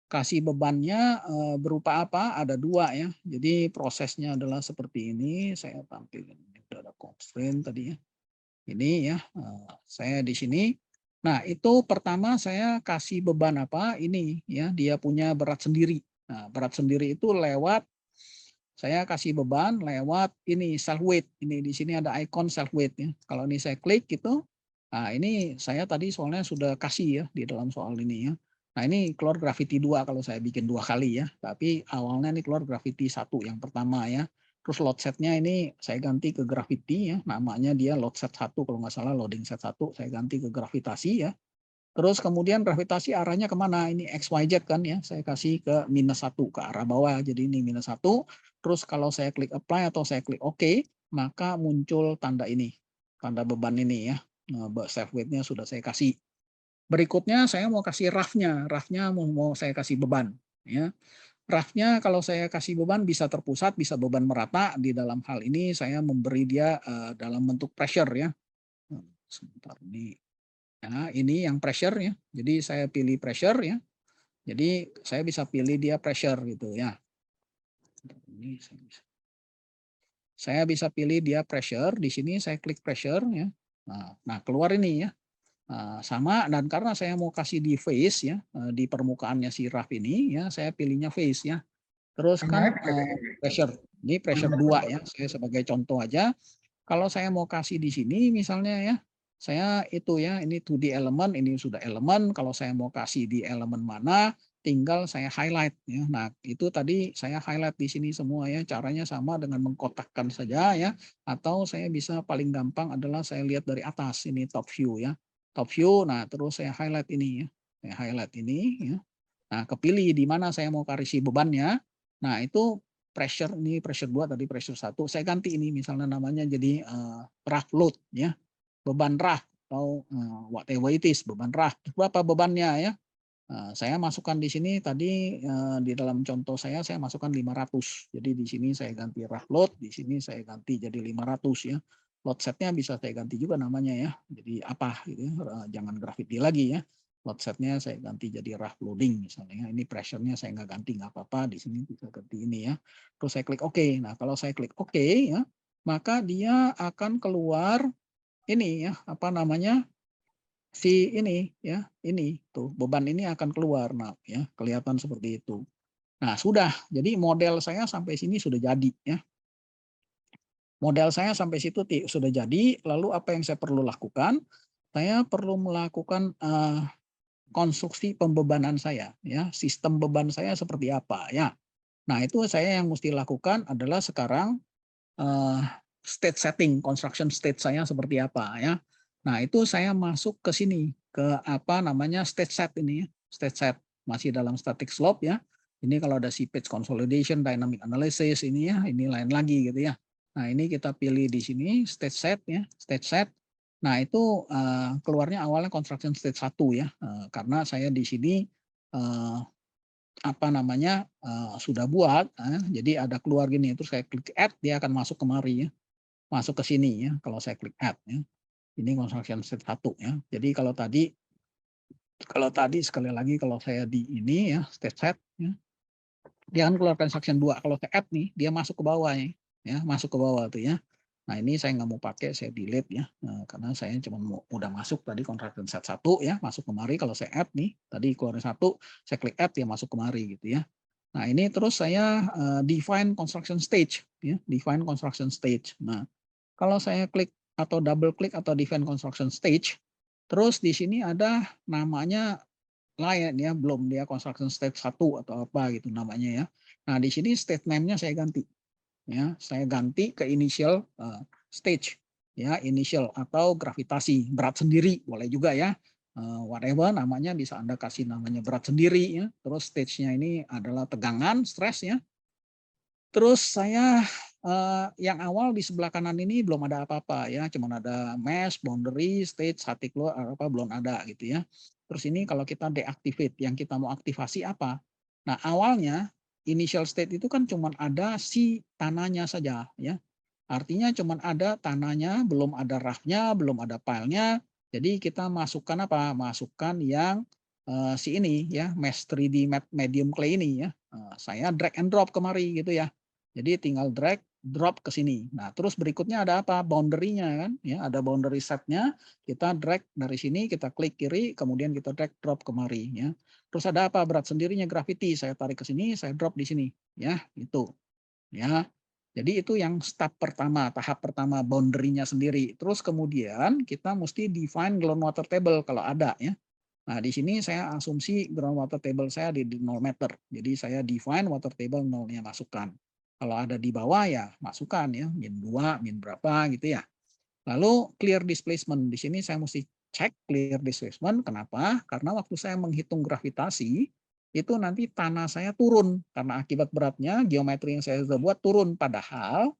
Kasih bebannya berupa apa? Ada dua ya. Jadi prosesnya adalah seperti ini. Saya tampilkan sudah ada constraint tadi ya. Ini ya, saya di sini. Nah itu pertama saya kasih beban apa? Ini ya, dia punya berat sendiri. Nah berat sendiri itu lewat saya kasih beban lewat ini self weight. Ini di sini ada icon self weight ya. Kalau ini saya klik gitu, nah ini saya tadi soalnya sudah kasih ya di dalam soal ini ya. Nah ini keluar gravity 2 kalau saya bikin 2 kali ya. Tapi awalnya ini keluar gravity 1 yang pertama ya. Terus load setnya ini saya ganti ke gravity ya. Namanya dia load set 1 kalau nggak salah, loading set 1 saya ganti ke gravitasi ya. Terus kemudian gravitasi arahnya kemana? Ini XYZ kan ya, saya kasih ke -1 ke arah bawah. Jadi ini -1. Terus kalau saya klik apply atau saya klik OK, maka muncul tanda ini, tanda beban ini ya. Nah, save weight-nya sudah saya kasih. Berikutnya saya mau kasih rough-nya. Rough-nya mau saya kasih beban. Ya. Rough-nya kalau saya kasih beban bisa terpusat, bisa beban merata. Di dalam hal ini saya memberi dia dalam bentuk pressure ya. Sebentar ini. Ya, ini yang pressure ya. Jadi saya pilih pressure ya. Jadi saya bisa pilih dia pressure gitu ya. Ini saya bisa pilih dia pressure. Di sini saya klik pressure ya. Nah keluar ini ya. Sama dan karena saya mau kasih di face ya, di permukaannya si rough ini ya, saya pilihnya face ya. Terus kan pressure. Ini pressure 2 ya. Saya sebagai contoh aja. Kalau saya mau kasih di sini misalnya ya, saya itu ya, ini 2D elemen, ini sudah elemen. Kalau saya mau kasih di elemen mana, tinggal saya highlight ya. Nah, itu tadi saya highlight di sini semua ya. Caranya sama dengan mengkotakkan saja ya. Atau saya bisa paling gampang adalah saya lihat dari atas, ini top view ya. Top view, nah terus saya highlight ini ya. Saya highlight ini ya. Nah, kepilih di mana saya mau kasih bebannya. Nah, itu pressure ini pressure 2 tadi pressure 1. Saya ganti ini misalnya namanya jadi rough load ya. Beban rough atau whatever it is, beban rough. Berapa bebannya ya? Saya masukkan di sini tadi di dalam contoh saya masukkan 500. Jadi di sini saya ganti rough load, di sini saya ganti jadi 500 ya. Load setnya bisa saya ganti juga namanya ya. Jadi apa gitu ya. Jangan gravity lagi ya. Load setnya saya ganti jadi rough loading misalnya. Ini pressure-nya saya nggak ganti nggak apa-apa. Di sini bisa ganti ini ya. Terus saya klik OK. Nah kalau saya klik OK ya, maka dia akan keluar ini ya si ini ya, ini tuh beban ini akan keluar. Nah, ya, kelihatan seperti itu. Nah, sudah. Jadi model saya sampai sini sudah jadi ya. Model saya sampai situ sudah jadi, lalu apa yang saya perlu lakukan? Saya perlu melakukan konstruksi pembebanan saya ya, sistem beban saya seperti apa ya. Nah, itu saya yang mesti lakukan adalah sekarang state setting, construction state saya seperti apa ya. Nah, itu saya masuk ke sini, ke state set ini ya. State set masih dalam static slope ya. Ini kalau ada si page consolidation, dynamic analysis ini ya, ini lain lagi gitu ya. Nah, ini kita pilih di sini stage set ya, stage set. Nah, itu keluarnya awalnya construction stage 1 ya, karena saya di sini apa namanya, sudah buat, jadi ada keluar gini, terus saya klik add, dia akan masuk kemari ya, masuk ke sini ya, kalau saya klik add ya. Ini construction stage 1 ya. Jadi kalau tadi sekali lagi kalau saya di ini ya, stage set ya, dia akan keluar transaction 2. Kalau saya add nih, dia masuk ke bawah ya, masuk ke bawah tuh ya. Nah, ini saya nggak mau pakai, saya delete ya, karena saya cuma udah masuk tadi contraction set 1 ya, masuk kemari. Kalau saya add nih, tadi keluar 1, saya klik add, dia masuk kemari gitu ya. Nah, ini terus saya define construction stage ya, define construction stage. Nah, kalau saya klik atau double klik atau define construction stage, terus di sini ada namanya lain ya, belum dia construction stage 1 atau apa gitu namanya ya. Nah, di sini state name-nya saya ganti ya, saya ganti ke initial stage ya, initial atau gravitasi berat sendiri boleh juga ya. Whatever namanya bisa Anda kasih namanya berat sendiri ya. Terus stage-nya ini adalah tegangan, stres ya. Terus saya yang awal di sebelah kanan ini belum ada apa-apa ya, cuman ada mesh, boundary, stage, static load apa belum ada gitu ya. Terus ini kalau kita deactivate, yang kita mau aktivasi apa? Nah, awalnya initial state itu kan cuman ada si tanahnya saja ya. Artinya cuman ada tanahnya, belum ada roughnya, belum ada filenya. Jadi kita masukkan apa? Masukkan yang si ini ya, mesh 3D medium clay ini ya. Saya drag and drop kemari gitu ya. Jadi tinggal drag drop ke sini. Nah, terus berikutnya ada apa? Boundary-nya kan ya, ada boundary set-nya. Kita drag dari sini, kita klik kiri, kemudian kita drag drop kemari ya. Terus ada apa? Berat sendirinya gravity. Saya tarik ke sini, saya drop di sini ya, itu. Ya. Jadi itu yang step pertama, tahap pertama boundary-nya sendiri. Terus kemudian kita mesti define groundwater table kalau ada ya. Nah, di sini saya asumsi groundwater table saya di 0 meter. Jadi saya define water table 0-nya masukkan. Kalau ada di bawah ya masukkan ya, min 2, min berapa gitu ya. Lalu clear displacement. Di sini saya mesti cek clear displacement. Kenapa? Karena waktu saya menghitung gravitasi, itu nanti tanah saya turun. Karena akibat beratnya, geometri yang saya sudah buat turun. Padahal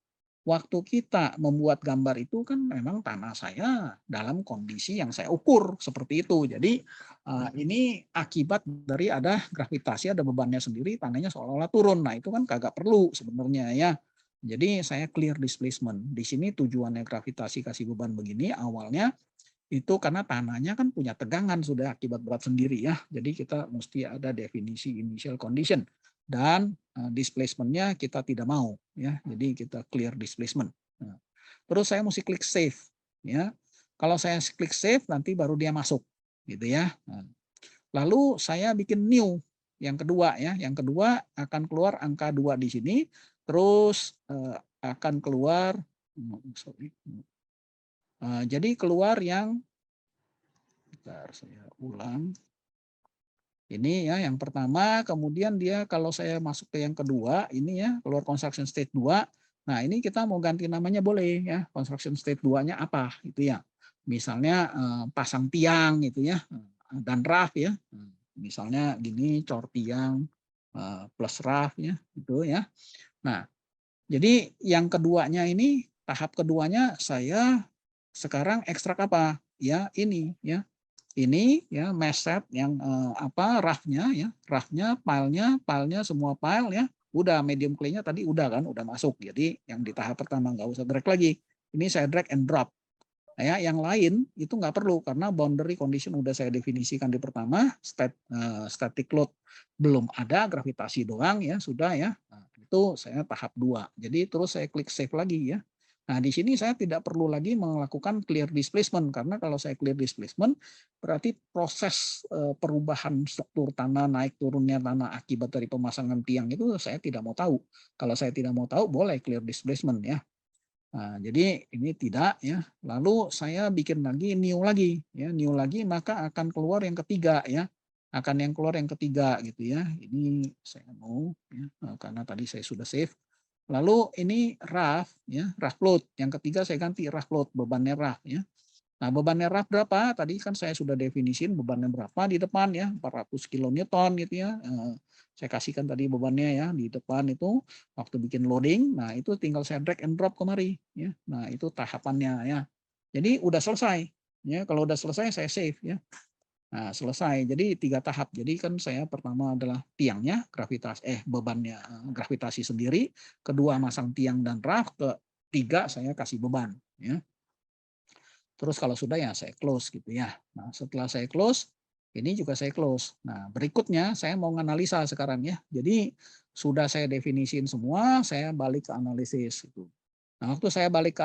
waktu kita membuat gambar itu kan memang tanah saya dalam kondisi yang saya ukur seperti itu. Jadi ini akibat dari ada gravitasi, ada bebannya sendiri, tanahnya seolah-olah turun. Nah, itu kan kagak perlu sebenarnya ya. Jadi saya clear displacement. Di sini tujuannya gravitasi kasih beban begini awalnya itu karena tanahnya kan punya tegangan sudah akibat berat sendiri ya. Jadi kita mesti ada definisi initial condition dan displacement-nya kita tidak mau ya. Jadi kita clear displacement. Nah, terus saya mesti klik save ya. Kalau saya klik save nanti baru dia masuk gitu ya. Nah, lalu saya bikin new yang kedua ya. Yang kedua akan keluar angka 2 di sini. Terus akan keluar jadi keluar yang bentar saya ulang. Ini ya yang pertama, kemudian dia kalau saya masuk ke yang kedua, ini ya keluar construction state 2. Nah, ini kita mau ganti namanya boleh ya. Construction state 2-nya apa gitu ya. Misalnya pasang tiang gitu ya. Dan raf ya. Misalnya gini cor tiang plus raf ya gitu ya. Nah, jadi yang keduanya ini tahap keduanya saya sekarang ekstrak apa? Ya ini ya. Ini ya mesh set yang roughnya ya, roughnya, filenya semua file ya. Udah medium clay-nya tadi udah kan, udah masuk. Jadi yang di tahap pertama nggak usah drag lagi. Ini saya drag and drop. Nah, ya, yang lain itu nggak perlu karena boundary condition udah saya definisikan di pertama, static load belum ada, gravitasi doang ya sudah ya. Nah, itu saya tahap 2. Jadi terus saya klik save lagi ya. Nah, di sini saya tidak perlu lagi melakukan clear displacement karena kalau saya clear displacement berarti proses perubahan struktur tanah, naik turunnya tanah akibat dari pemasangan tiang itu saya tidak mau tahu. Kalau saya tidak mau tahu boleh clear displacement ya. Nah, jadi ini tidak ya. Lalu saya bikin lagi new lagi ya, new lagi maka akan keluar yang ketiga ya. Akan yang keluar yang ketiga gitu ya. Ini saya mau ya, karena tadi saya sudah save. Lalu ini rough ya, rough load. Yang ketiga saya ganti rough load, bebannya rough ya. Nah, bebannya raf berapa? Tadi kan saya sudah definisin bebannya berapa di depan ya, 400 kilonewton gitu ya. Saya kasihkan tadi bebannya ya di depan itu waktu bikin loading. Nah, itu tinggal saya drag and drop kemari ya. Nah, itu tahapannya ya. Jadi udah selesai ya. Kalau udah selesai saya save ya. Nah, selesai. Jadi 3 tahap. Jadi kan saya pertama adalah tiangnya, bebannya gravitasi sendiri, kedua masang tiang dan raf, ketiga saya kasih beban ya. Terus kalau sudah ya saya close gitu ya. Nah, setelah saya close, ini juga saya close. Nah, berikutnya saya mau menganalisa sekarang ya. Jadi sudah saya definisiin semua, saya balik ke analisis gitu. Nah, waktu saya balik ke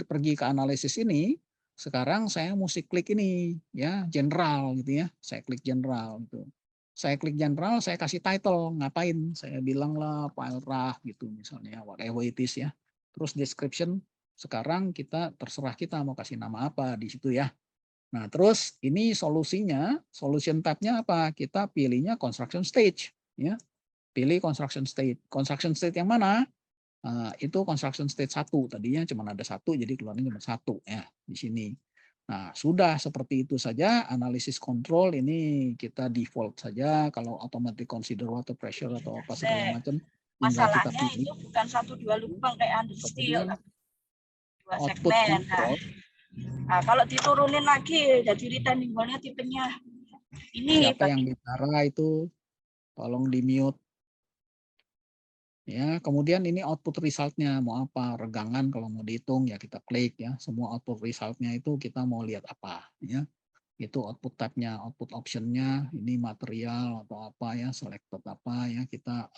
pergi ke analisis ini, sekarang saya mesti klik ini ya, general gitu ya. Saya klik general gitu. Saya klik general, saya kasih title, ngapain? Saya bilang lah file RAR gitu misalnya, whatever it is ya. Terus description, sekarang kita terserah kita mau kasih nama apa di situ ya. Nah, terus ini solusinya, solution tab-nya apa? Kita pilihnya construction stage ya. Pilih construction state. Construction state yang mana? Itu construction state 1, tadinya cuma ada 1 jadi keluarnya cuma 1 ya di sini. Nah, sudah seperti itu saja analisis kontrol ini kita default saja kalau automatic consider water pressure atau apa segala macam tinggal kita Masalahnya pilih. itu bukan 1-2 lubang kayak understeel, 2 Output segmen. control. Nah, kalau diturunin lagi jadi retaining wall-nya tipenya ini Siapa yang bicara itu tolong di mute. Ya, kemudian ini output result-nya mau apa? Regangan kalau mau dihitung ya kita klik ya. Semua output result-nya itu kita mau lihat apa ya. Itu output tab-nya, output option-nya, ini material atau apa ya, selected apa ya, kita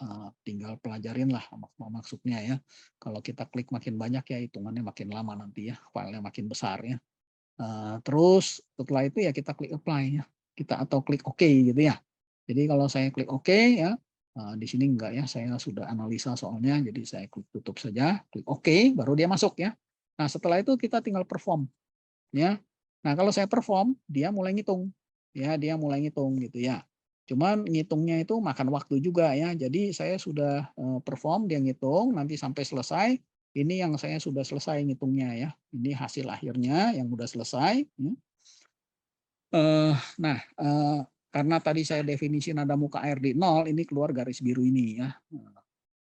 tinggal pelajarin lah maksudnya ya. Kalau kita klik makin banyak ya hitungannya makin lama nanti ya, filenya makin besar ya. Terus setelah itu ya kita klik apply ya, kita atau klik OK gitu ya. Jadi kalau saya klik OK ya, di sini enggak ya, saya sudah analisa soalnya, jadi saya klik tutup saja, klik OK, baru dia masuk ya. Nah setelah itu kita tinggal perform ya. Nah kalau saya perform, dia mulai ngitung ya, dia mulai ngitung gitu ya. Cuman ngitungnya itu makan waktu juga ya. Jadi saya sudah perform, dia ngitung, nanti sampai selesai. Ini yang saya sudah selesai ngitungnya ya. Ini hasil akhirnya yang sudah selesai. Ya. Nah, karena tadi saya definisi nada muka air di 0, ini keluar garis biru ini ya.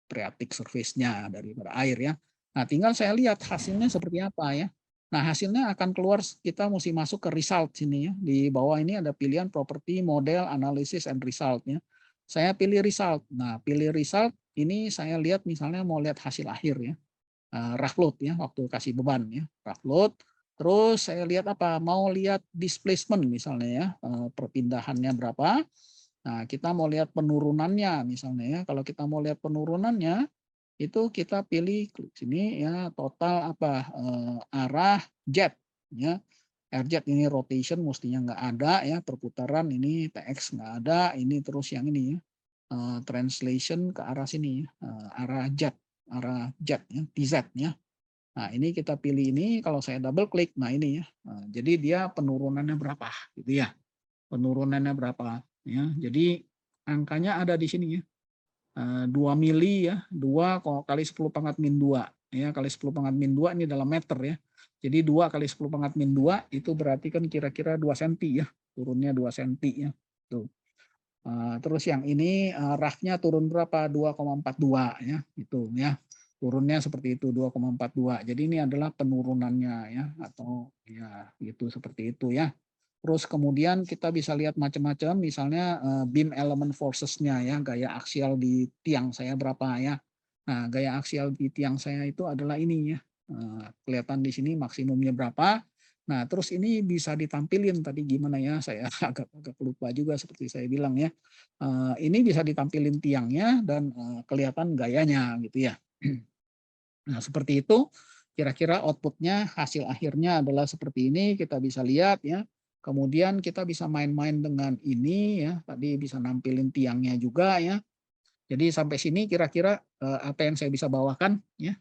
Phreatic surface-nya daripada air ya. Nah, tinggal saya lihat hasilnya seperti apa ya. Nah, hasilnya akan keluar, kita mesti masuk ke result sini ya. Di bawah ini ada pilihan property, model, analysis, and result ya. Saya pilih result. Nah, pilih result ini saya lihat misalnya mau lihat hasil akhir ya. Rough load ya, waktu kasih beban ya. Rough load. Terus saya lihat apa? Mau lihat displacement misalnya ya, perpindahannya berapa. Nah, kita mau lihat penurunannya misalnya ya. Kalau kita mau lihat penurunannya, itu kita pilih klik sini ya, total apa arah jet ya. RZ ini rotation mestinya nggak ada ya, perputaran ini TX nggak ada, ini terus yang ini ya, translation ke arah sini ya, arah jet ya, TZ ya. Nah, ini kita pilih ini, kalau saya double klik, nah ini ya. Nah, jadi dia penurunannya berapa gitu ya. Penurunannya berapa ya. Jadi angkanya ada di sini ya. 2 mili ya, 2 kali 10 pangkat min 2 ya, kali 10 pangkat min 2 ini dalam meter ya. Jadi 2 kali 10 pangkat min 2 itu berarti kan kira-kira 2 cm ya, turunnya 2 cm ya. Tuh. Terus yang ini RAF-nya turun berapa? 2,42 ya, itu ya. Turunnya seperti itu 2,42. Jadi ini adalah penurunannya ya, atau ya itu seperti itu ya. Terus kemudian kita bisa lihat macam-macam, misalnya beam element forces-nya ya, gaya aksial di tiang saya berapa ya. Nah, gaya aksial di tiang saya itu adalah ini ya. Kelihatan di sini maksimumnya berapa. Nah, terus ini bisa ditampilin tadi gimana ya, saya agak lupa juga seperti saya bilang ya. Ini bisa ditampilin tiangnya dan kelihatan gayanya gitu ya. Nah, seperti itu kira-kira outputnya, hasil akhirnya adalah seperti ini, kita bisa lihat ya. Kemudian kita bisa main-main dengan ini ya, tadi bisa nampilin tiangnya juga ya. Jadi sampai sini kira-kira apa yang saya bisa bawakan ya.